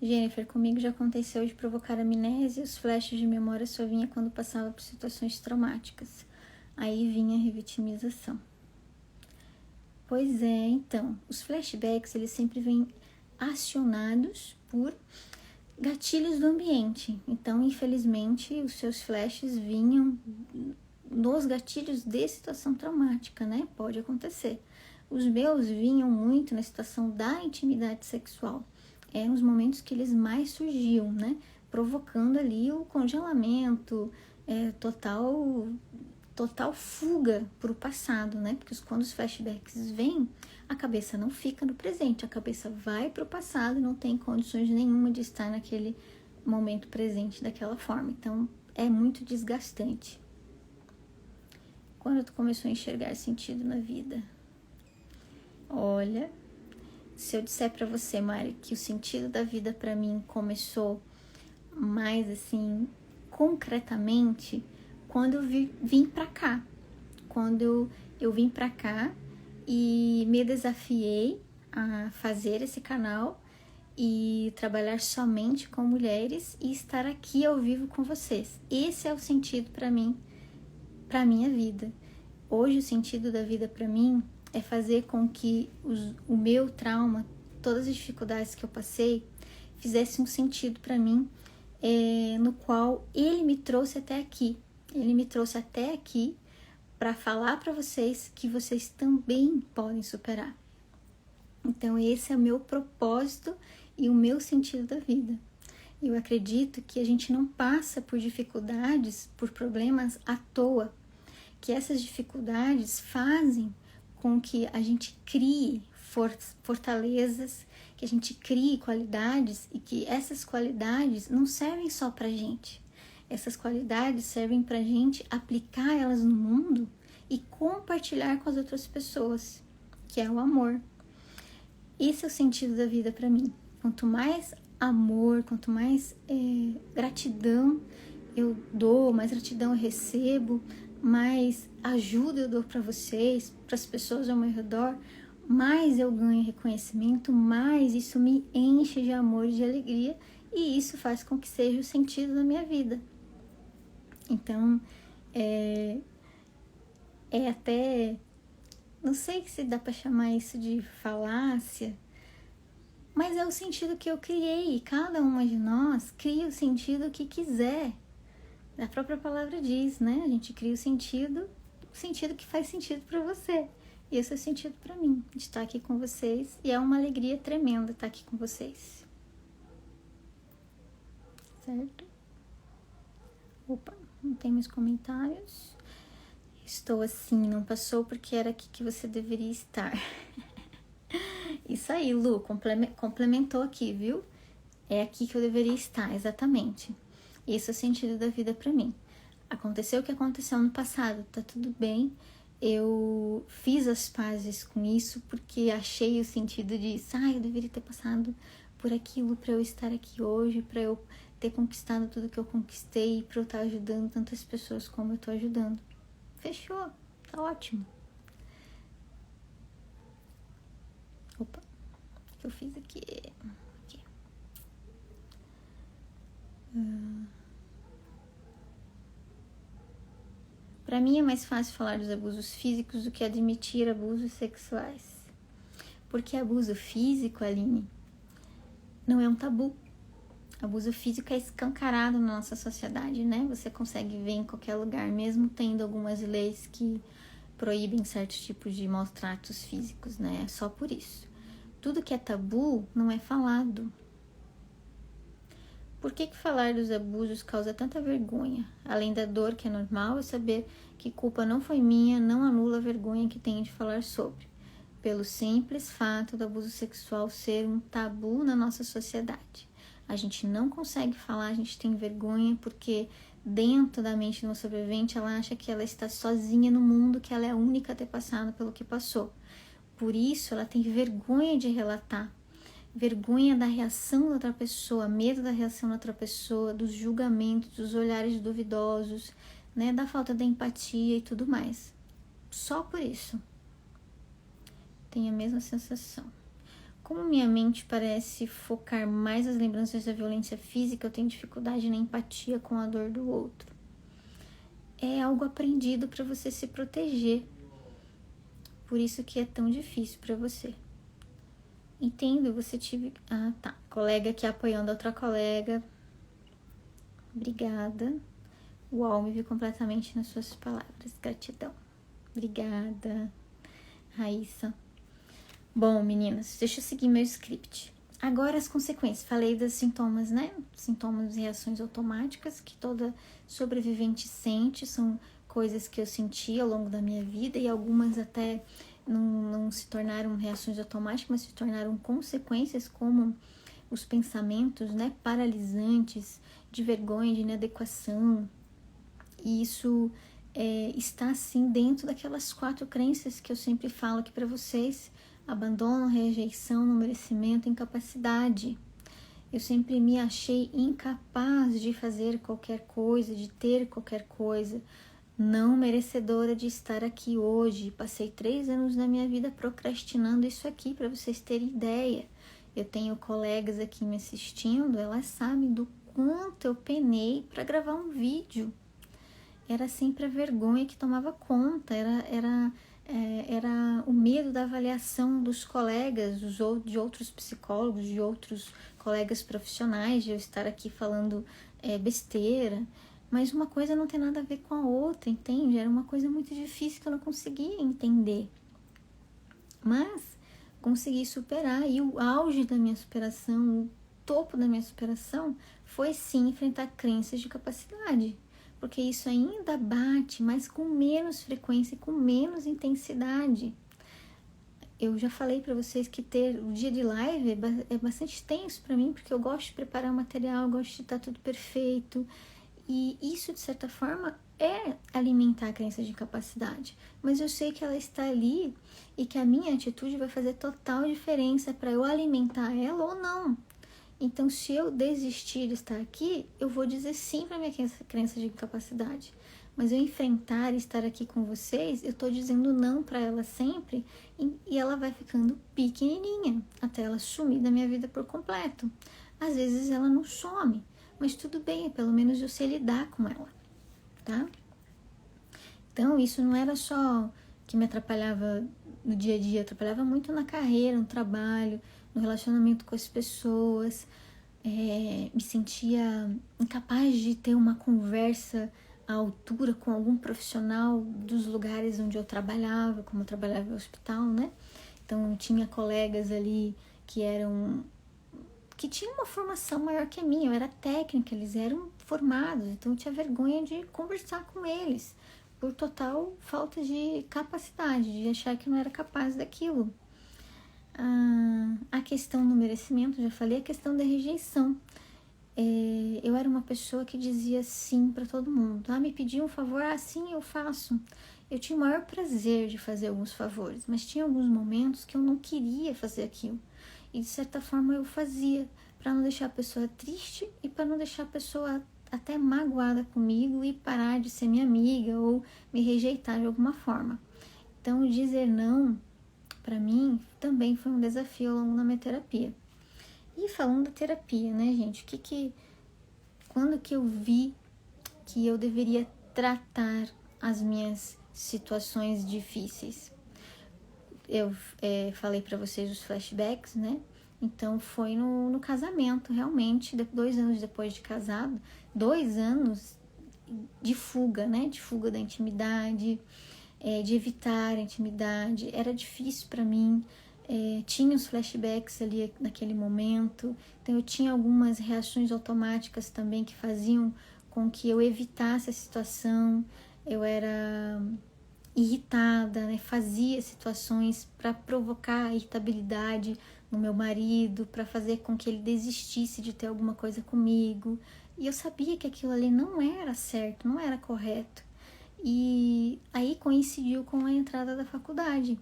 Jennifer, comigo já aconteceu de provocar amnésia, os flashes de memória só vinha quando passava por situações traumáticas. Aí vinha a revitimização. Pois é, então, os flashbacks, eles sempre vêm acionados por gatilhos do ambiente. Então, infelizmente, os seus flashes vinham nos gatilhos de situação traumática, né? Pode acontecer. Os meus vinham muito na situação da intimidade sexual. Eram os momentos que eles mais surgiam, né? Provocando ali o congelamento, total fuga para o passado, né? Porque quando os flashbacks vêm, a cabeça não fica no presente, a cabeça vai para o passado e não tem condições nenhuma de estar naquele momento presente daquela forma. Então, é muito desgastante. Quando tu começou a enxergar sentido na vida? Olha, se eu disser para você, Mari, que o sentido da vida para mim começou mais assim, concretamente, quando eu vim para cá. Quando eu vim para cá e me desafiei a fazer esse canal e trabalhar somente com mulheres e estar aqui ao vivo com vocês. Esse é o sentido para mim, para minha vida. Hoje o sentido da vida para mim é fazer com que o meu trauma todas as dificuldades que eu passei fizessem um sentido para mim, no qual Ele me trouxe até aqui. Ele me trouxe até aqui para falar para vocês que vocês também podem superar. Então esse é o meu propósito e o meu sentido da vida. Eu acredito que a gente não passa por dificuldades, por problemas à toa, que essas dificuldades fazem com que a gente crie fortalezas, que a gente crie qualidades e que essas qualidades não servem só pra gente. Essas qualidades servem pra gente aplicar elas no mundo e compartilhar com as outras pessoas, que é o amor. Esse é o sentido da vida para mim. Quanto mais amor, quanto mais gratidão eu dou, mais gratidão eu recebo, mais ajuda eu dou para vocês, para as pessoas ao meu redor, mais eu ganho reconhecimento, mais isso me enche de amor e de alegria, e isso faz com que seja o sentido da minha vida. Então, até, não sei se dá para chamar isso de falácia, mas é o sentido que eu criei. Cada uma de nós cria o sentido que quiser. A própria palavra diz, né? A gente cria o sentido que faz sentido para você. E esse é o sentido para mim, de estar aqui com vocês. E é uma alegria tremenda estar aqui com vocês. Certo? Opa, não tem mais comentários. Estou assim, não passou porque era aqui que você deveria estar. Isso aí, Lu, complementou aqui, viu? É aqui que eu deveria estar, exatamente. Esse é o sentido da vida pra mim. Aconteceu o que aconteceu no passado, tá tudo bem. Eu fiz as pazes com isso porque achei o sentido de, eu deveria ter passado por aquilo pra eu estar aqui hoje, pra eu ter conquistado tudo que eu conquistei, pra eu estar ajudando tantas pessoas como eu tô ajudando. Fechou, tá ótimo. Opa, o que eu fiz aqui? Para mim é mais fácil falar dos abusos físicos do que admitir abusos sexuais. Porque abuso físico, Aline, não é um tabu. Abuso físico é escancarado na nossa sociedade, né? Você consegue ver em qualquer lugar, mesmo tendo algumas leis que proíbem certos tipos de maus tratos físicos, né? É só por isso. Tudo que é tabu não é falado. Por que falar dos abusos causa tanta vergonha? Além da dor que é normal, é saber que culpa não foi minha, não anula a vergonha que tenho de falar sobre. Pelo simples fato do abuso sexual ser um tabu na nossa sociedade. A gente não consegue falar, a gente tem vergonha porque dentro da mente de uma sobrevivente ela acha que ela está sozinha no mundo, que ela é a única a ter passado pelo que passou. Por isso ela tem vergonha de relatar. Vergonha da reação da outra pessoa, medo da reação da outra pessoa, dos julgamentos, dos olhares duvidosos, né, da falta de empatia e tudo mais. Só por isso. Tenho a mesma sensação. Como minha mente parece focar mais as lembranças da violência física, eu tenho dificuldade na empatia com a dor do outro. É algo aprendido para você se proteger. Por isso que é tão difícil para você. Entendo, você tive... Ah, tá. Colega aqui apoiando a outra colega. Obrigada. Uau, me vi completamente nas suas palavras. Gratidão. Obrigada, Raíssa. Bom, meninas, deixa eu seguir meu script. Agora as consequências. Falei dos sintomas, né? Sintomas e reações automáticas que toda sobrevivente sente. São coisas que eu senti ao longo da minha vida e algumas até... Não se tornaram reações automáticas, mas se tornaram consequências como os pensamentos, né, paralisantes, de vergonha, de inadequação. E isso está, assim, dentro daquelas 4 crenças que eu sempre falo aqui para vocês. Abandono, rejeição, não merecimento, incapacidade. Eu sempre me achei incapaz de fazer qualquer coisa, de ter qualquer coisa. Não merecedora de estar aqui hoje. Passei 3 anos da minha vida procrastinando isso aqui, para vocês terem ideia. Eu tenho colegas aqui me assistindo, elas sabem do quanto eu penei para gravar um vídeo. Era sempre a vergonha que tomava conta, era era o medo da avaliação dos colegas, de outros psicólogos, de outros colegas profissionais, de eu estar aqui falando besteira, mas uma coisa não tem nada a ver com a outra, entende? Era uma coisa muito difícil que eu não conseguia entender, mas consegui superar, e o auge da minha superação, o topo da minha superação, foi sim enfrentar crenças de capacidade, porque isso ainda bate, mas com menos frequência e com menos intensidade. Eu já falei para vocês que ter o dia de live é bastante tenso para mim, porque eu gosto de preparar o material, eu gosto de estar tudo perfeito, e isso, de certa forma, é alimentar a crença de capacidade. Mas eu sei que ela está ali e que a minha atitude vai fazer total diferença para eu alimentar ela ou não. Então, se eu desistir de estar aqui, eu vou dizer sim para a minha crença de incapacidade. Mas eu enfrentar e estar aqui com vocês, eu estou dizendo não para ela sempre, e ela vai ficando pequenininha até ela sumir da minha vida por completo. Às vezes ela não some, mas tudo bem, pelo menos eu sei lidar com ela, tá? Então, isso não era só que me atrapalhava no dia a dia, atrapalhava muito na carreira, no trabalho, no relacionamento com as pessoas. Me sentia incapaz de ter uma conversa à altura com algum profissional dos lugares onde eu trabalhava, como eu trabalhava no hospital, né? Então, tinha colegas ali que tinham uma formação maior que a minha, eu era técnica, eles eram formados, então eu tinha vergonha de conversar com eles, por total falta de capacidade, de achar que eu não era capaz daquilo. A questão do merecimento, já falei, a questão da rejeição. Eu era uma pessoa que dizia sim para todo mundo. Me pediam um favor, sim, eu faço. Eu tinha o maior prazer de fazer alguns favores, mas tinha alguns momentos que eu não queria fazer aquilo. E de certa forma eu fazia, para não deixar a pessoa triste e para não deixar a pessoa até magoada comigo e parar de ser minha amiga ou me rejeitar de alguma forma. Então, dizer não, para mim, também foi um desafio ao longo da minha terapia. E falando da terapia, né, gente? Quando que eu vi que eu deveria tratar as minhas situações difíceis? Eu falei para vocês os flashbacks, né? Então foi no casamento, realmente, 2 anos depois de casado, 2 anos de fuga, né? De fuga da intimidade, de evitar a intimidade. Era difícil para mim. Tinha os flashbacks ali naquele momento, então eu tinha algumas reações automáticas também que faziam com que eu evitasse a situação. Eu era irritada, né? Fazia situações para provocar irritabilidade no meu marido, para fazer com que ele desistisse de ter alguma coisa comigo, e eu sabia que aquilo ali não era certo, não era correto. E aí coincidiu com a entrada da faculdade,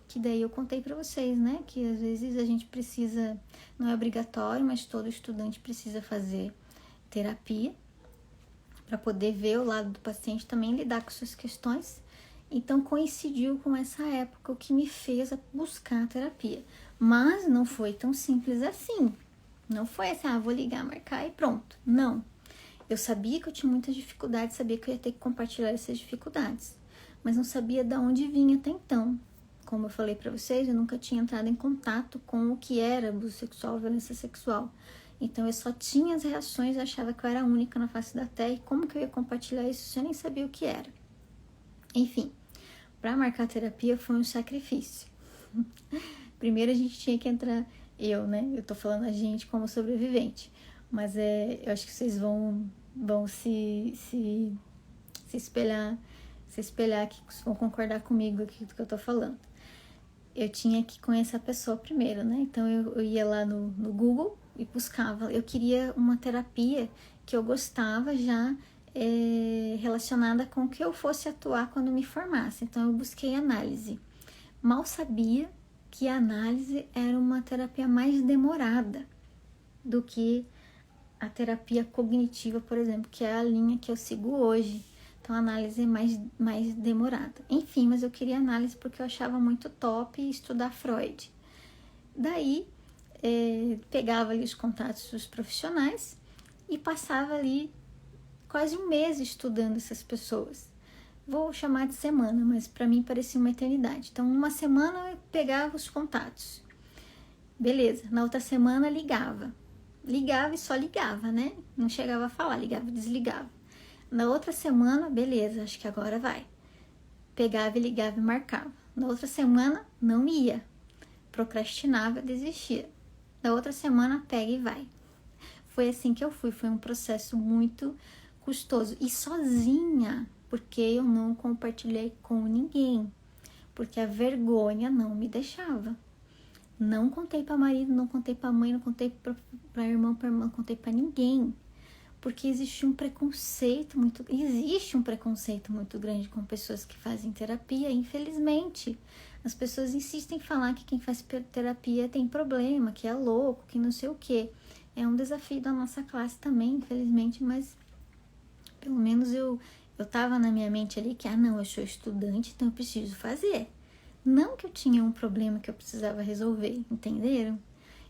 que daí eu contei para vocês, né, que às vezes a gente precisa, não é obrigatório, mas todo estudante precisa fazer terapia para poder ver o lado do paciente, também lidar com suas questões. Então coincidiu com essa época, o que me fez buscar a terapia. Mas não foi tão simples assim. Não foi assim, vou ligar, marcar e pronto. Não. Eu sabia que eu tinha muitas dificuldades, sabia que eu ia ter que compartilhar essas dificuldades, mas não sabia de onde vinha até então. Como eu falei para vocês, eu nunca tinha entrado em contato com o que era abuso sexual, violência sexual. Então eu só tinha as reações, eu achava que eu era a única na face da terra, e como que eu ia compartilhar isso se eu nem sabia o que era? Enfim, para marcar a terapia foi um sacrifício. Primeiro a gente tinha que entrar, eu tô falando a gente como sobrevivente, mas eu acho que vocês vão se espelhar, que vão concordar comigo aqui do que eu tô falando. Eu tinha que conhecer a pessoa primeiro, né? Então eu ia lá no Google e buscava. Eu queria uma terapia que eu gostava já, relacionada com o que eu fosse atuar quando me formasse. Então eu busquei análise. Mal sabia que a análise era uma terapia mais demorada do que a terapia cognitiva, por exemplo, que é a linha que eu sigo hoje. Então, a análise é mais demorada. Enfim, mas eu queria análise porque eu achava muito top estudar Freud. Daí, pegava ali os contatos dos profissionais e passava ali quase um mês estudando essas pessoas. vou chamar de semana, mas para mim parecia uma eternidade. Então, uma semana eu pegava os contatos. Beleza, na outra semana ligava. Ligava e só ligava, né? Não chegava a falar, ligava e desligava. Na outra semana, beleza, acho que agora vai. Pegava e ligava e marcava. Na outra semana, não ia. Procrastinava, desistia. Na outra semana, pega e vai. Foi assim que eu fui, foi um processo muito custoso. E sozinha, porque eu não compartilhei com ninguém. Porque a vergonha não me deixava. Não contei para marido, não contei para mãe, não contei para irmão, não contei para ninguém. Porque existe um preconceito muito grande com pessoas que fazem terapia, infelizmente. As pessoas insistem em falar que quem faz terapia tem problema, que é louco, que não sei o quê. É um desafio da nossa classe também, infelizmente, mas pelo menos eu tava na minha mente ali que, não, eu sou estudante, então eu preciso fazer. Não que eu tinha um problema que eu precisava resolver, entenderam?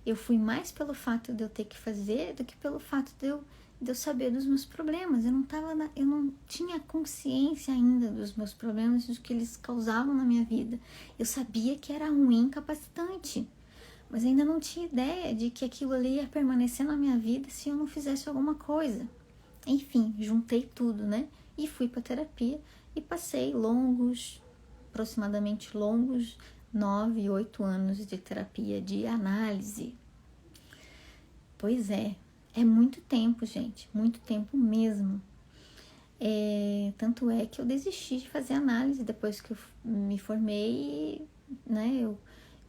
Eu fui mais pelo fato de eu ter que fazer do que pelo fato de eu saber dos meus problemas. Eu não tinha consciência ainda dos meus problemas, do que eles causavam na minha vida. Eu sabia que era ruim, incapacitante, mas ainda não tinha ideia de que aquilo ali ia permanecer na minha vida se eu não fizesse alguma coisa. Enfim, juntei tudo, né? E fui para terapia e passei aproximadamente 9, 8 anos de terapia de análise. Pois é muito tempo, gente, muito tempo mesmo. Tanto é que eu desisti de fazer análise depois que eu me formei, né?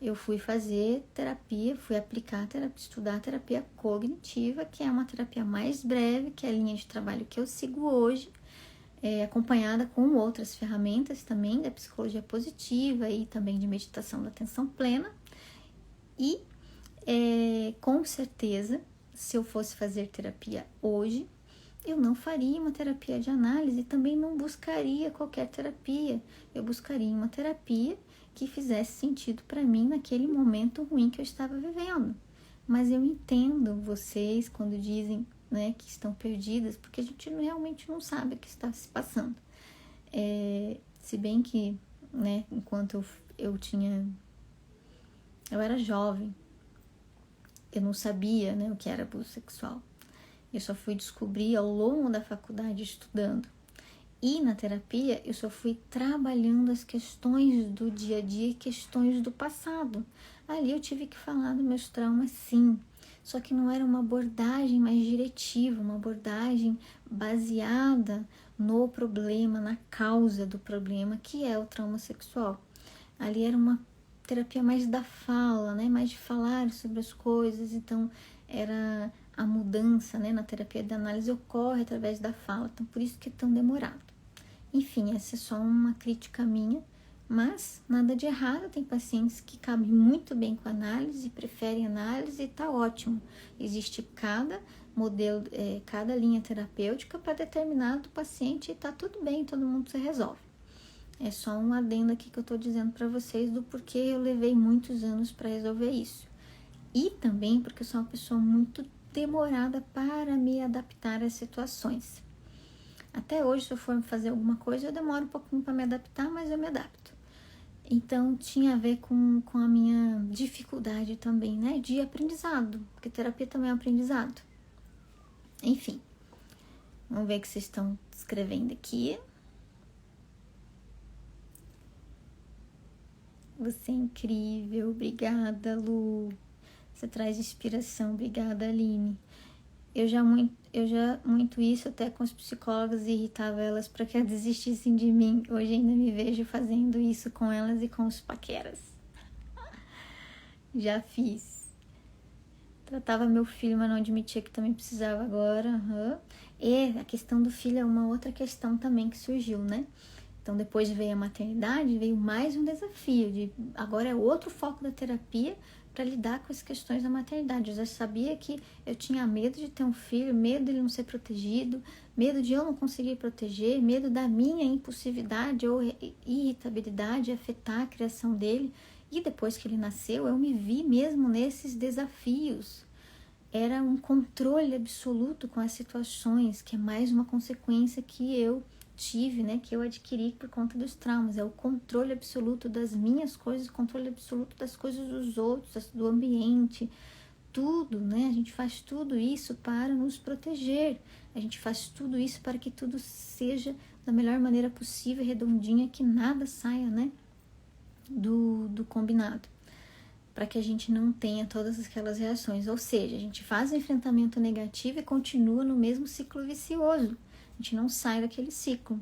Eu fui fazer terapia, fui estudar terapia cognitiva, que é uma terapia mais breve, que é a linha de trabalho que eu sigo hoje, acompanhada com outras ferramentas também da psicologia positiva e também de meditação da atenção plena. E com certeza, se eu fosse fazer terapia hoje, eu não faria uma terapia de análise e também não buscaria qualquer terapia. Eu buscaria uma terapia que fizesse sentido para mim naquele momento ruim que eu estava vivendo. Mas eu entendo vocês quando dizem, né, que estão perdidas, porque a gente realmente não sabe o que está se passando. Se bem que, né, enquanto eu era jovem, eu não sabia, né, o que era abuso sexual. Eu só fui descobrir ao longo da faculdade estudando. E na terapia eu só fui trabalhando as questões do dia a dia e questões do passado. Ali eu tive que falar dos meus traumas, sim. Só que não era uma abordagem mais diretiva, uma abordagem baseada no problema, na causa do problema, que é o trauma sexual. Ali era uma terapia mais da fala, né? Mais de falar sobre as coisas. Então, era a mudança, né? Na terapia de análise ocorre através da fala. Então, por isso que é tão demorado. Enfim, essa é só uma crítica minha, mas nada de errado. Tem pacientes que cabem muito bem com análise, preferem análise e tá ótimo. Existe cada modelo, cada linha terapêutica para determinado paciente e tá tudo bem, todo mundo se resolve. É só um adendo aqui que eu tô dizendo para vocês do porquê eu levei muitos anos para resolver isso. E também porque eu sou uma pessoa muito demorada para me adaptar às situações. Até hoje, se eu for fazer alguma coisa, eu demoro um pouquinho para me adaptar, mas eu me adapto. Então, tinha a ver com a minha dificuldade também, né? De aprendizado, porque terapia também é um aprendizado. Enfim, vamos ver o que vocês estão escrevendo aqui. Você é incrível, obrigada, Lu. Você traz inspiração, obrigada, Aline. Eu já muito isso até com os psicólogos irritava elas para que elas desistissem de mim. Hoje ainda me vejo fazendo isso com elas e com os paqueras. Já fiz. Tratava meu filho, mas não admitia que também precisava agora. E a questão do filho é uma outra questão também que surgiu, né? Então depois veio a maternidade, veio mais um desafio. Agora é outro foco da terapia para lidar com as questões da maternidade. Eu já sabia que eu tinha medo de ter um filho, medo de ele não ser protegido, medo de eu não conseguir proteger, medo da minha impulsividade ou irritabilidade afetar a criação dele. E depois que ele nasceu, eu me vi mesmo nesses desafios. Era um controle absoluto com as situações, que é mais uma consequência que eu tive, né, que eu adquiri por conta dos traumas. É o controle absoluto das minhas coisas, o controle absoluto das coisas dos outros, do ambiente, tudo, né? A gente faz tudo isso para nos proteger. A gente faz tudo isso para que tudo seja da melhor maneira possível, redondinha, que nada saia, né, do combinado, para que a gente não tenha todas aquelas reações. Ou seja, a gente faz o enfrentamento negativo e continua no mesmo ciclo vicioso. A gente não sai daquele ciclo.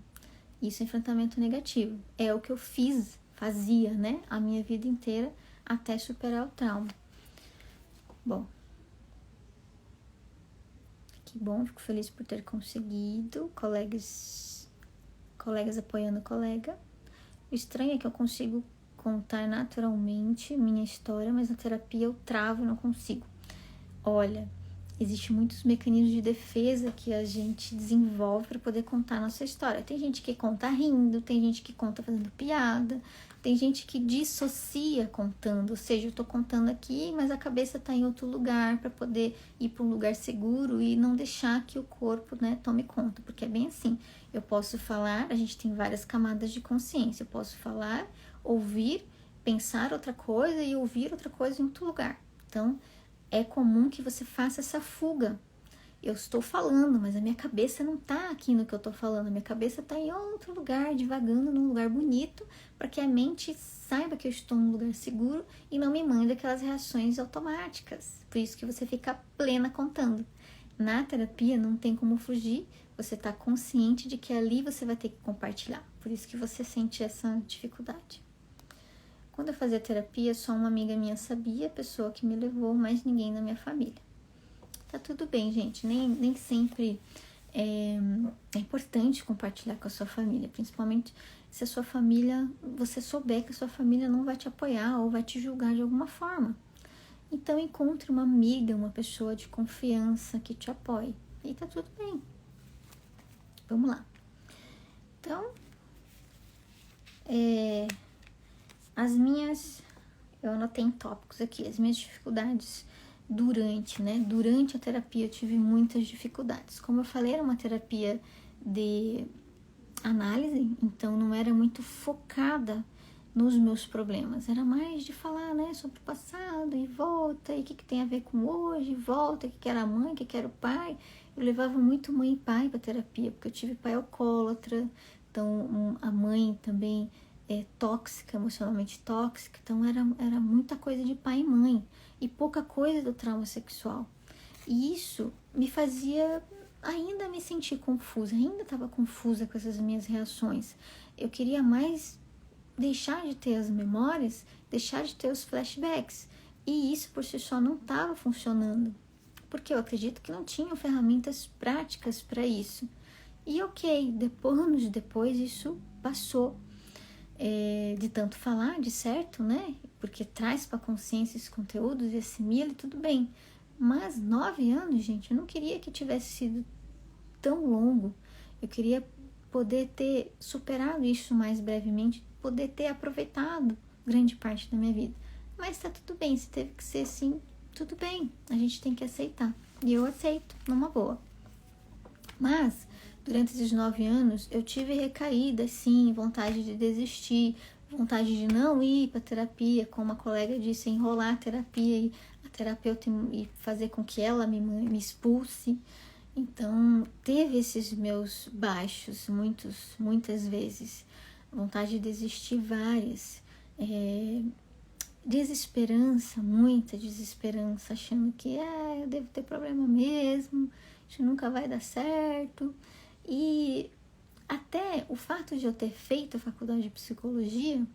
Isso é enfrentamento negativo. É o que eu fazia, né, a minha vida inteira até superar o trauma. Bom, que bom, fico feliz por ter conseguido. Colegas apoiando colega. O estranho é que eu consigo contar naturalmente minha história, mas na terapia eu travo, não consigo. Olha, existem muitos mecanismos de defesa que a gente desenvolve para poder contar a nossa história. Tem gente que conta rindo, tem gente que conta fazendo piada, tem gente que dissocia contando, ou seja, eu tô contando aqui, mas a cabeça tá em outro lugar para poder ir para um lugar seguro e não deixar que o corpo, né, tome conta, porque é bem assim. Eu posso falar, a gente tem várias camadas de consciência, eu posso falar, ouvir, pensar outra coisa e ouvir outra coisa em outro lugar. Então, é comum que você faça essa fuga. Eu estou falando, mas a minha cabeça não está aqui no que eu estou falando. A minha cabeça está em outro lugar, divagando num lugar bonito, para que a mente saiba que eu estou num lugar seguro e não me mande aquelas reações automáticas. Por isso que você fica plena contando. Na terapia não tem como fugir, você está consciente de que ali você vai ter que compartilhar. Por isso que você sente essa dificuldade. Quando eu fazia terapia, só uma amiga minha sabia, a pessoa que me levou, mas ninguém na minha família. Tá tudo bem, gente. Nem sempre é importante compartilhar com a sua família, principalmente se a sua família, você souber que a sua família não vai te apoiar ou vai te julgar de alguma forma. Então, encontre uma amiga, uma pessoa de confiança que te apoie. E tá tudo bem. Vamos lá. Então, eu anotei em tópicos aqui, as minhas dificuldades durante a terapia eu tive muitas dificuldades. Como eu falei, era uma terapia de análise, então não era muito focada nos meus problemas, era mais de falar, né, sobre o passado e volta, e o que tem a ver com hoje, volta, o que era a mãe, o que era o pai. Eu levava muito mãe e pai para terapia, porque eu tive pai alcoólatra, então a mãe também é tóxica, emocionalmente tóxica, então era muita coisa de pai e mãe, e pouca coisa do trauma sexual. E isso me fazia ainda me sentir confusa, ainda estava confusa com essas minhas reações. Eu queria mais deixar de ter as memórias, deixar de ter os flashbacks. E isso por si só não estava funcionando, porque eu acredito que não tinham ferramentas práticas para isso. E ok, anos depois isso passou. De tanto falar, de certo, né? Porque traz para a consciência esses conteúdos e assimila e tudo bem. Mas 9 anos, gente, eu não queria que tivesse sido tão longo. Eu queria poder ter superado isso mais brevemente, poder ter aproveitado grande parte da minha vida. Mas tá tudo bem, se teve que ser assim, tudo bem. A gente tem que aceitar. E eu aceito, numa boa. Mas durante esses 9 anos, eu tive recaídas, sim, vontade de desistir, vontade de não ir para terapia, como a colega disse, enrolar a terapia e a terapeuta e fazer com que ela me expulse. Então, teve esses meus baixos, muitas vezes, vontade de desistir várias, desesperança, muita desesperança, achando que eu devo ter problema mesmo, isso nunca vai dar certo. E até o fato de eu ter feito a faculdade de psicologia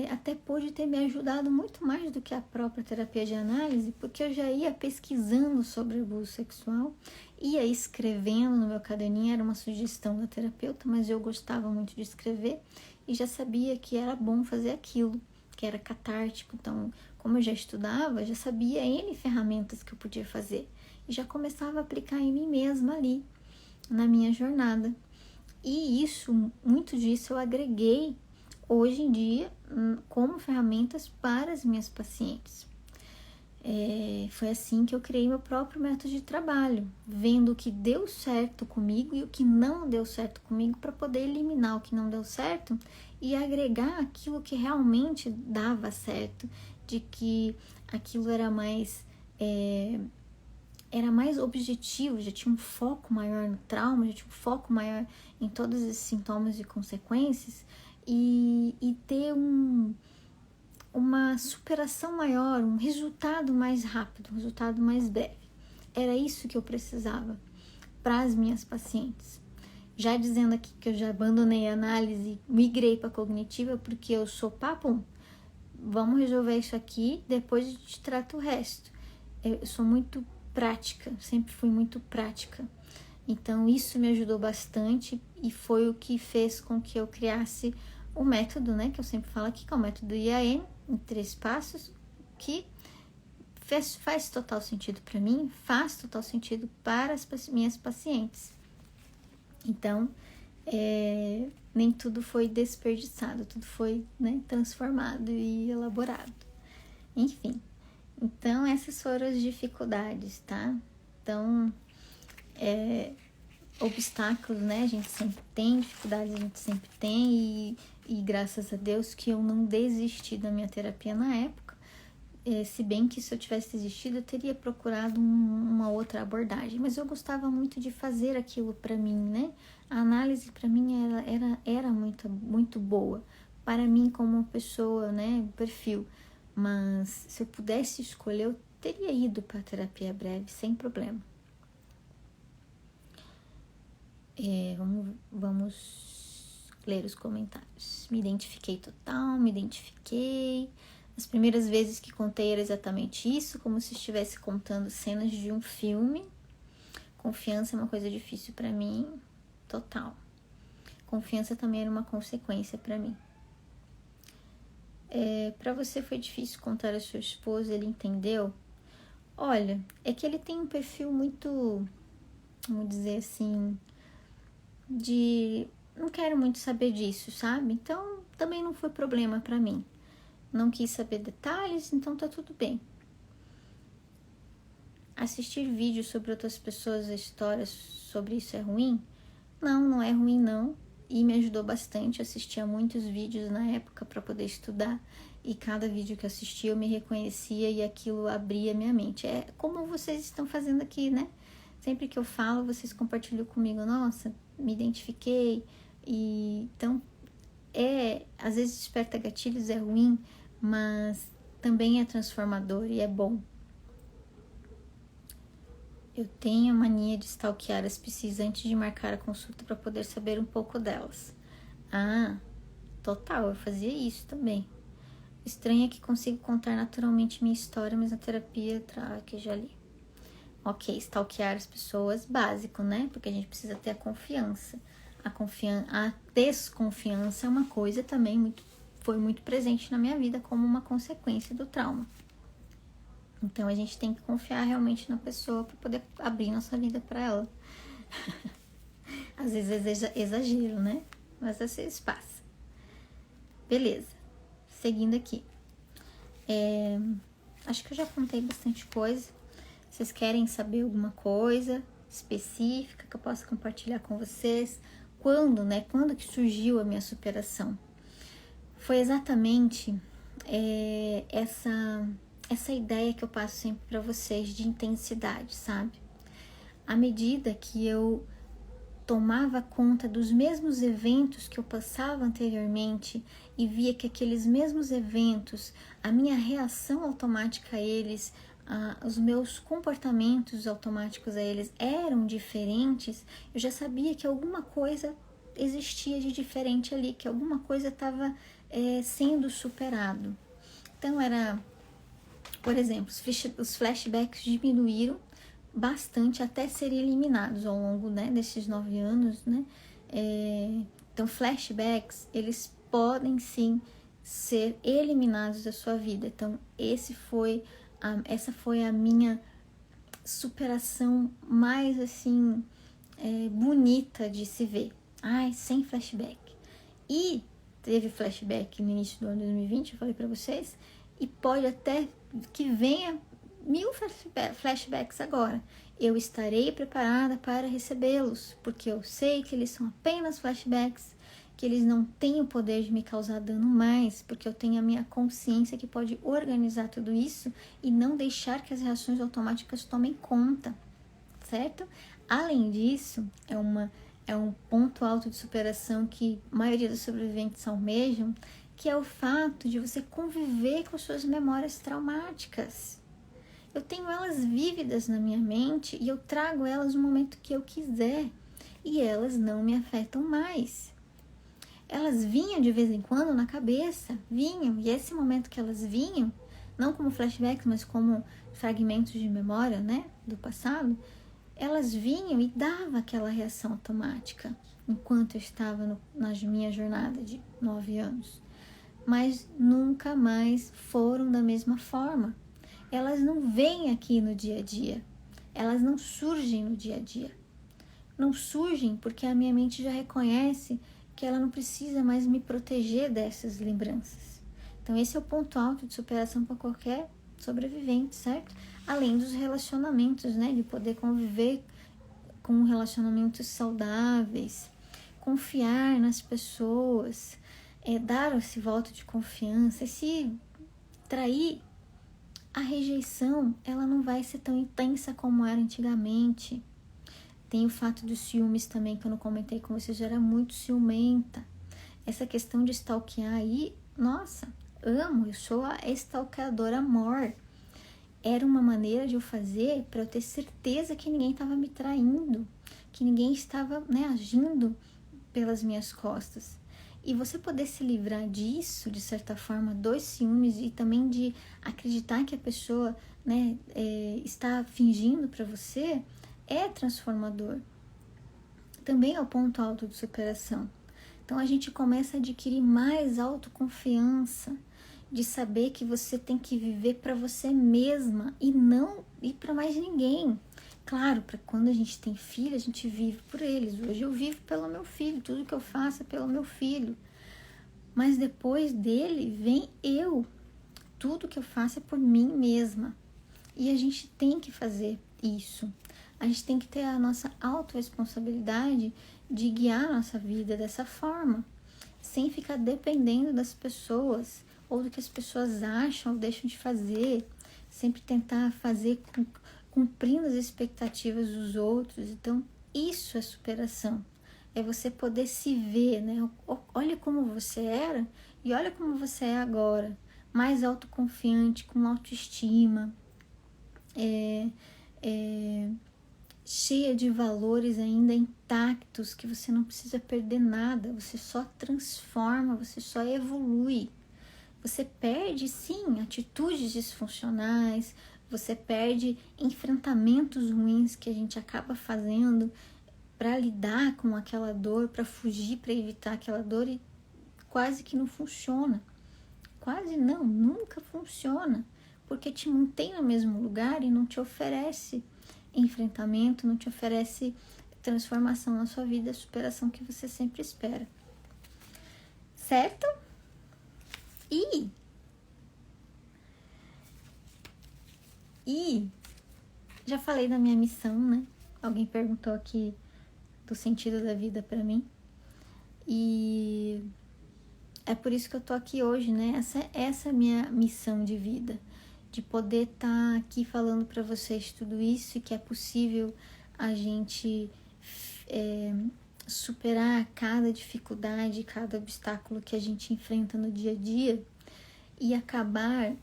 até pôde ter me ajudado muito mais do que a própria terapia de análise, porque eu já ia pesquisando sobre abuso sexual, ia escrevendo no meu caderninho, era uma sugestão da terapeuta, mas eu gostava muito de escrever e já sabia que era bom fazer aquilo, que era catártico. Então, como eu já estudava, já sabia N ferramentas que eu podia fazer e já começava a aplicar em mim mesma ali, na minha jornada. E muito disso eu agreguei hoje em dia como ferramentas para as minhas pacientes. Foi assim que eu criei meu próprio método de trabalho, vendo o que deu certo comigo e o que não deu certo comigo, para poder eliminar o que não deu certo e agregar aquilo que realmente dava certo, de que aquilo era mais objetivo, já tinha um foco maior no trauma, já tinha um foco maior em todos esses sintomas e consequências, e ter uma superação maior, um resultado mais rápido, um resultado mais breve. Era isso que eu precisava para as minhas pacientes. Já dizendo aqui que eu já abandonei a análise, migrei para a cognitiva, porque eu sou papum. Vamos resolver isso aqui, depois a gente trata o resto. Eu sou muito prática, sempre fui muito prática. Então isso me ajudou bastante e foi o que fez com que eu criasse o método, né, que eu sempre falo aqui, que é o método IAM, em 3 passos, que faz total sentido para mim, faz total sentido para as minhas pacientes. Então, nem tudo foi desperdiçado, tudo foi, né, transformado e elaborado. Enfim, então essas foram as dificuldades, tá? Então, obstáculos, né? A gente sempre tem, dificuldades a gente sempre tem, e graças a Deus que eu não desisti da minha terapia na época. Se bem que se eu tivesse desistido, eu teria procurado uma outra abordagem, mas eu gostava muito de fazer aquilo para mim, né? A análise para mim era muito, muito boa, para mim como pessoa, né? Perfil, mas se eu pudesse escolher, eu teria ido para a terapia breve, sem problema. Vamos ler os comentários. Me identifiquei total, me identifiquei. As primeiras vezes que contei era exatamente isso, como se estivesse contando cenas de um filme. Confiança é uma coisa difícil para mim, total. Confiança também era uma consequência para mim. Para você foi difícil contar a sua esposa, ele entendeu? Olha, é que ele tem um perfil muito, vamos dizer assim, de não quero muito saber disso, sabe? Então também não foi problema para mim. Não quis saber detalhes, então tá tudo bem. Assistir vídeos sobre outras pessoas, histórias sobre isso é ruim? Não é ruim não. E me ajudou bastante. Eu assistia muitos vídeos na época para poder estudar. E cada vídeo que eu assistia eu me reconhecia e aquilo abria minha mente. É como vocês estão fazendo aqui, né? Sempre que eu falo, vocês compartilham comigo. Nossa, me identifiquei. E então, às vezes desperta gatilhos, é ruim, mas também é transformador e é bom. Eu tenho a mania de stalkear as PCs antes de marcar a consulta para poder saber um pouco delas. Total, eu fazia isso também. O estranho é que consigo contar naturalmente minha história, mas na terapia, que já li. Ok, stalkear as pessoas, básico, né? Porque a gente precisa ter a confiança. A desconfiança é uma coisa também foi muito presente na minha vida como uma consequência do trauma. Então a gente tem que confiar realmente na pessoa para poder abrir nossa vida para ela. Às vezes é exagero, né? Mas às vezes passa. Beleza, seguindo aqui. Acho que eu já contei bastante coisa. Vocês querem saber alguma coisa específica que eu possa compartilhar com vocês? Quando que surgiu a minha superação? Foi exatamente essa ideia que eu passo sempre para vocês de intensidade, sabe? À medida que eu tomava conta dos mesmos eventos que eu passava anteriormente e via que aqueles mesmos eventos, a minha reação automática a eles, os meus comportamentos automáticos a eles eram diferentes, eu já sabia que alguma coisa existia de diferente ali, que alguma coisa estava sendo superado. Então por exemplo, os flashbacks diminuíram bastante até serem eliminados ao longo, né, desses 9 anos, né? Então, flashbacks, eles podem sim ser eliminados da sua vida. Então, essa foi a minha superação mais, assim, bonita de se ver. Sem flashback. E teve flashback no início do ano 2020, eu falei pra vocês, e pode até que venha 1000 flashbacks agora. Eu estarei preparada para recebê-los, porque eu sei que eles são apenas flashbacks, que eles não têm o poder de me causar dano mais, porque eu tenho a minha consciência que pode organizar tudo isso e não deixar que as reações automáticas tomem conta, certo? Além disso, é um ponto alto de superação que a maioria dos sobreviventes almejam, que é o fato de você conviver com suas memórias traumáticas. Eu tenho elas vívidas na minha mente e eu trago elas no momento que eu quiser e elas não me afetam mais. Elas vinham de vez em quando na cabeça, vinham, e esse momento que elas vinham, não como flashbacks, mas como fragmentos de memória, né, do passado, elas vinham e dava aquela reação automática enquanto eu estava na minha jornada de 9 anos. Mas nunca mais foram da mesma forma. Elas não vêm aqui no dia a dia. Elas não surgem no dia a dia. Não surgem porque a minha mente já reconhece que ela não precisa mais me proteger dessas lembranças. Então esse é o ponto alto de superação para qualquer sobrevivente, certo? Além dos relacionamentos, né? De poder conviver com relacionamentos saudáveis, confiar nas pessoas, dar esse voto de confiança. E se trair, a rejeição, ela não vai ser tão intensa como era antigamente. Tem o fato dos ciúmes também, que eu não comentei com vocês, já era muito ciumenta. Essa questão de stalkear aí, nossa, amo, eu sou a stalkeadora amor. Era uma maneira de eu fazer para eu ter certeza que ninguém estava me traindo, que ninguém estava, né, agindo pelas minhas costas. E você poder se livrar disso, de certa forma, dos ciúmes e também de acreditar que a pessoa, né, está fingindo para você, é transformador. Também é o ponto alto de superação. Então a gente começa a adquirir mais autoconfiança, de saber que você tem que viver para você mesma e não ir para mais ninguém. Claro, para quando a gente tem filho, a gente vive por eles. Hoje eu vivo pelo meu filho, tudo que eu faço é pelo meu filho. Mas depois dele vem eu. Tudo que eu faço é por mim mesma. E a gente tem que fazer isso. A gente tem que ter a nossa autorresponsabilidade de guiar a nossa vida dessa forma, sem ficar dependendo das pessoas ou do que as pessoas acham ou deixam de fazer. Sempre tentar fazer cumprindo as expectativas dos outros. Então, isso é superação. É você poder se ver, né? Olha como você era e olha como você é agora. Mais autoconfiante, com autoestima, cheia de valores ainda intactos, que você não precisa perder nada, você só transforma, você só evolui. Você perde, sim, atitudes disfuncionais, você perde enfrentamentos ruins que a gente acaba fazendo para lidar com aquela dor, para fugir, para evitar aquela dor, e quase que não funciona. Quase não, nunca funciona, porque te mantém no mesmo lugar e não te oferece enfrentamento, não te oferece transformação na sua vida, a superação que você sempre espera. Certo? E já falei da minha missão, né? Alguém perguntou aqui do sentido da vida para mim. E é por isso que eu tô aqui hoje, né? Essa é a minha missão de vida, de poder estar aqui falando para vocês tudo isso, e que é possível a gente superar cada dificuldade, cada obstáculo que a gente enfrenta no dia a dia e acabar,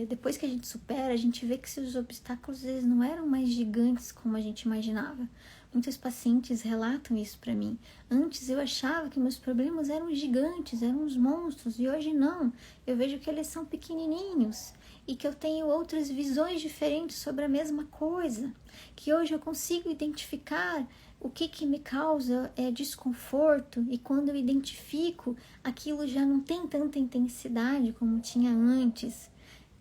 depois que a gente supera, a gente vê que esses obstáculos eles não eram mais gigantes como a gente imaginava. Muitos pacientes relatam isso para mim. Antes eu achava que meus problemas eram gigantes, eram uns monstros, e hoje não. Eu vejo que eles são pequenininhos e que eu tenho outras visões diferentes sobre a mesma coisa. Que hoje eu consigo identificar o que me causa desconforto, e quando eu identifico, aquilo já não tem tanta intensidade como tinha antes.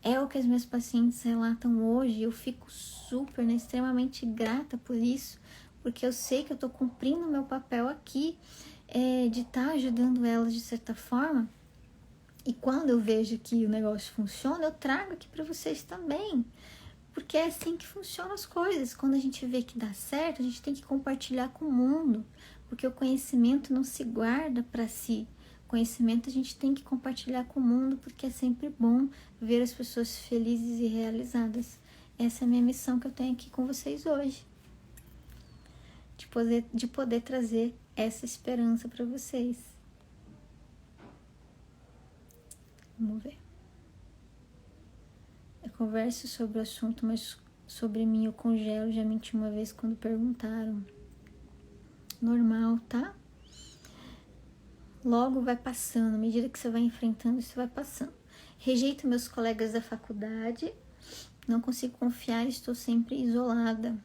É o que as minhas pacientes relatam hoje. Eu fico super, né, extremamente grata por isso, porque eu sei que eu estou cumprindo o meu papel aqui, de estar ajudando elas de certa forma. E quando eu vejo que o negócio funciona, eu trago aqui para vocês também, Porque é assim que funcionam as coisas. Quando a gente vê que dá certo, a gente tem que compartilhar com o mundo, porque o conhecimento não se guarda para si. O conhecimento a gente tem que compartilhar com o mundo, porque é sempre bom ver as pessoas felizes e realizadas. Essa é a minha missão que eu tenho aqui com vocês hoje. De poder trazer essa esperança para vocês. Vamos ver. Eu converso sobre o assunto, mas sobre mim eu congelo. Já menti uma vez quando perguntaram. Normal, tá? Logo vai passando, à medida que você vai enfrentando, isso vai passando. Rejeito meus colegas da faculdade, não consigo confiar, estou sempre isolada.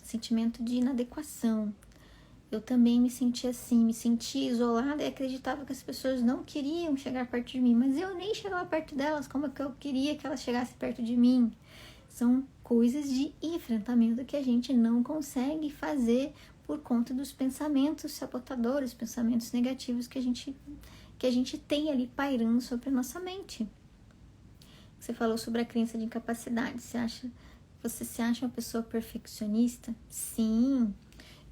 Sentimento de inadequação. Eu também me senti assim, me senti isolada e acreditava que as pessoas não queriam chegar perto de mim, mas eu nem chegava perto delas, como é que eu queria que elas chegassem perto de mim. São coisas de enfrentamento que a gente não consegue fazer por conta dos pensamentos sabotadores, pensamentos negativos que a gente tem ali pairando sobre a nossa mente. Você falou sobre a crença de incapacidade. Você se acha uma pessoa perfeccionista? Sim,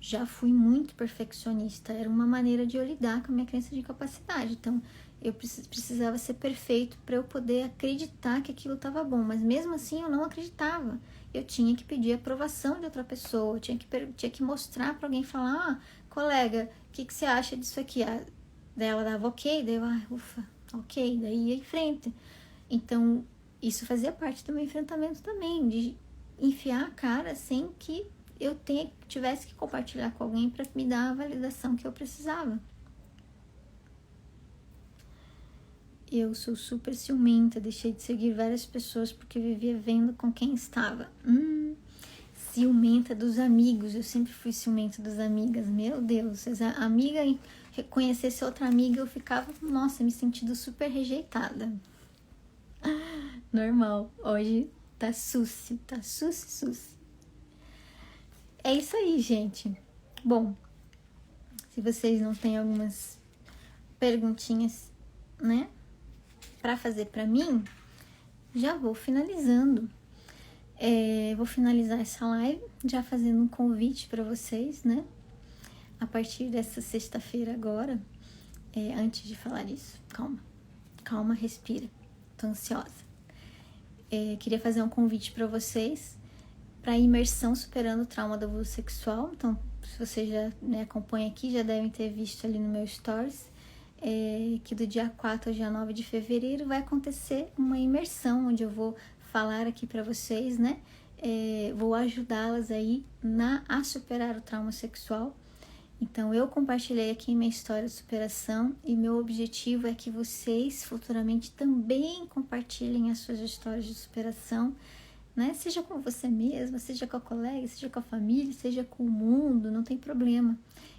já fui muito perfeccionista. Era uma maneira de eu lidar com a minha crença de incapacidade. Então, eu precisava ser perfeito para eu poder acreditar que aquilo estava bom. Mas mesmo assim, eu não acreditava. Eu tinha que pedir aprovação de outra pessoa. Eu tinha que mostrar para alguém, falar, colega, o que você acha disso aqui? Daí ela dava ok, daí eu, ufa, ok, daí ia em frente. Então, isso fazia parte do meu enfrentamento também, de enfiar a cara sem que eu tivesse que compartilhar com alguém para me dar a validação que eu precisava. Eu sou super ciumenta, deixei de seguir várias pessoas porque vivia vendo com quem estava. Ciumenta dos amigos, eu sempre fui ciumenta das amigas, meu Deus. Se a amiga reconhecesse outra amiga, eu ficava, nossa, me sentindo super rejeitada. Normal, hoje tá suci. É isso aí, gente. Bom, se vocês não têm algumas perguntinhas, né, pra fazer pra mim, já vou finalizando. Vou finalizar essa live já fazendo um convite para vocês, né? A partir dessa sexta-feira agora, antes de falar isso, calma, respira. Tô ansiosa. Queria fazer um convite para vocês para a imersão Superando o Trauma do Abuso Sexual. Então, se você já acompanha aqui, já devem ter visto ali no meu stories, que do dia 4 ao dia 9 de fevereiro vai acontecer uma imersão, onde eu vou falar aqui para vocês, né? Vou ajudá-las aí a superar o trauma sexual. Então, eu compartilhei aqui minha história de superação e meu objetivo é que vocês futuramente também compartilhem as suas histórias de superação, né? Seja com você mesma, seja com a colega, seja com a família, seja com o mundo, não tem problema.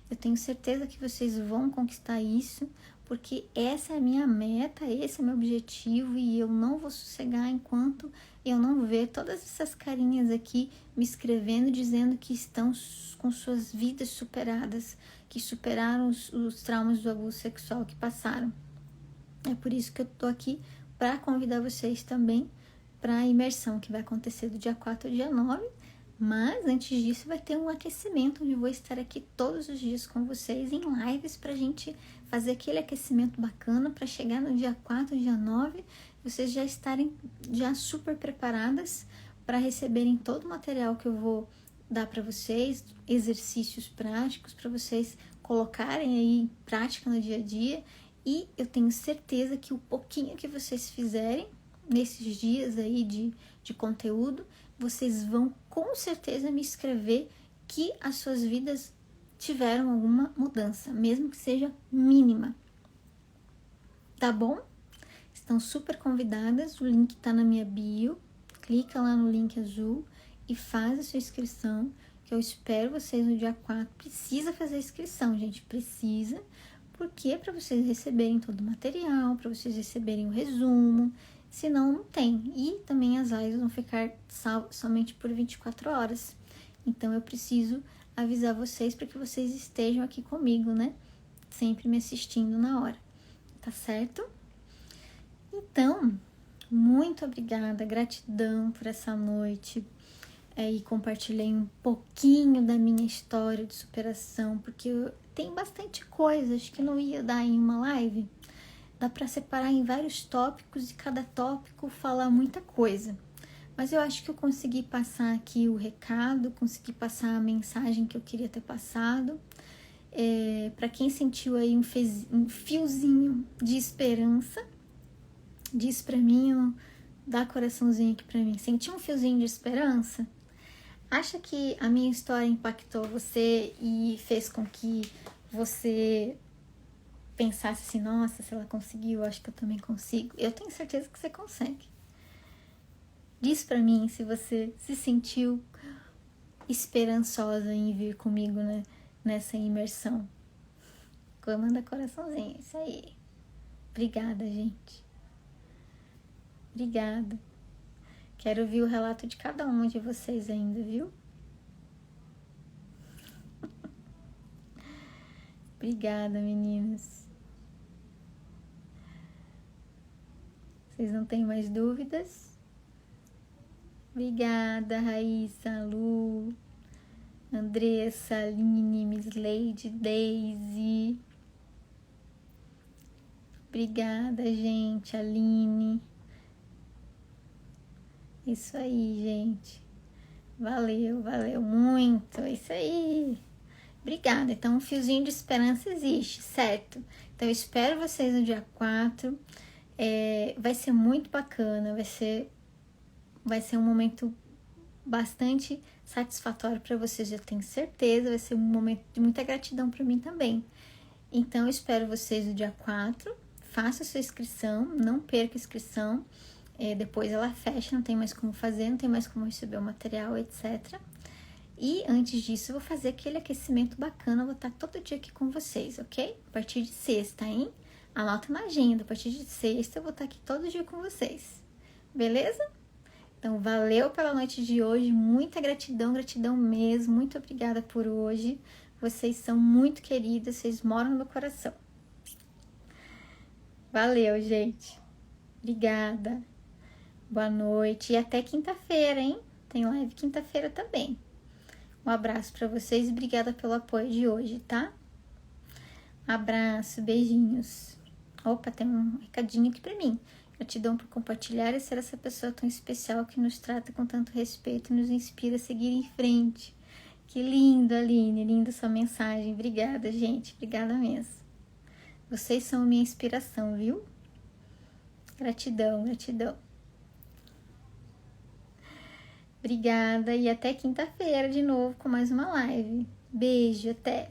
Eu tenho certeza que vocês vão conquistar isso, porque essa é a minha meta, esse é o meu objetivo e eu não vou sossegar enquanto eu não ver todas essas carinhas aqui me escrevendo, dizendo que estão com suas vidas superadas, que superaram os traumas do abuso sexual que passaram. É por isso que eu tô aqui para convidar vocês também para a imersão que vai acontecer do dia 4 ao dia 9, mas antes disso vai ter um aquecimento, onde eu vou estar aqui todos os dias com vocês em lives pra gente fazer aquele aquecimento bacana para chegar no dia 4, dia 9, vocês já estarem já super preparadas para receberem todo o material que eu vou dar para vocês, exercícios práticos para vocês colocarem aí em prática no dia a dia, e eu tenho certeza que o pouquinho que vocês fizerem nesses dias aí de conteúdo, vocês vão com certeza me escrever que as suas vidas tiveram alguma mudança, mesmo que seja mínima. Tá bom? Estão super convidadas, o link tá na minha bio, clica lá no link azul e faz a sua inscrição, que eu espero vocês no dia 4. Precisa fazer a inscrição, gente, precisa, porque é para vocês receberem todo o material, para vocês receberem o resumo, senão não tem. E também as lives vão ficar somente por 24 horas. Então eu preciso avisar vocês para que vocês estejam aqui comigo, né? Sempre me assistindo na hora. Tá certo? Então, muito obrigada, gratidão por essa noite. E compartilhei um pouquinho da minha história de superação, porque tem bastante coisas que não ia dar em uma live. Dá para separar em vários tópicos e cada tópico fala muita coisa. Mas eu acho que eu consegui passar aqui o recado, consegui passar a mensagem que eu queria ter passado. Para quem sentiu aí um fiozinho de esperança, diz para mim, dá coraçãozinho aqui para mim. Sentiu um fiozinho de esperança? Acha que a minha história impactou você e fez com que você pensasse assim, nossa, se ela conseguiu, eu acho que eu também consigo? Eu tenho certeza que você consegue. Diz pra mim se você se sentiu esperançosa em vir comigo, né, nessa imersão. Manda coraçãozinho, isso aí. Obrigada, gente. Obrigada. Quero ouvir o relato de cada um de vocês ainda, viu? Obrigada, meninas. Vocês não têm mais dúvidas? Obrigada, Raíssa, Lu, Andressa, Aline, Miss Lady, Daisy. Obrigada, gente, Aline. Isso aí, gente. Valeu muito. É isso aí. Obrigada. Então, um fiozinho de esperança existe, certo? Então, eu espero vocês no dia 4. Vai ser muito bacana. Vai ser um momento bastante satisfatório para vocês, eu tenho certeza. Vai ser um momento de muita gratidão para mim também. Então, eu espero vocês no dia 4. Faça a sua inscrição. Não perca a inscrição. Depois ela fecha, não tem mais como fazer, não tem mais como receber o material, etc. E antes disso, eu vou fazer aquele aquecimento bacana, eu vou estar todo dia aqui com vocês, ok? A partir de sexta, hein? Anota na agenda, a partir de sexta eu vou estar aqui todo dia com vocês, beleza? Então, valeu pela noite de hoje, muita gratidão, gratidão mesmo, muito obrigada por hoje. Vocês são muito queridas, vocês moram no meu coração. Valeu, gente. Obrigada. Boa noite e até quinta-feira, hein? Tem live quinta-feira também. Um abraço para vocês e obrigada pelo apoio de hoje, tá? Abraço, beijinhos. Opa, tem um recadinho aqui para mim. Gratidão por compartilhar e ser essa pessoa tão especial que nos trata com tanto respeito e nos inspira a seguir em frente. Que lindo, Aline, linda sua mensagem. Obrigada, gente. Obrigada mesmo. Vocês são minha inspiração, viu? Gratidão, gratidão. Obrigada e até quinta-feira de novo com mais uma live. Beijo, até!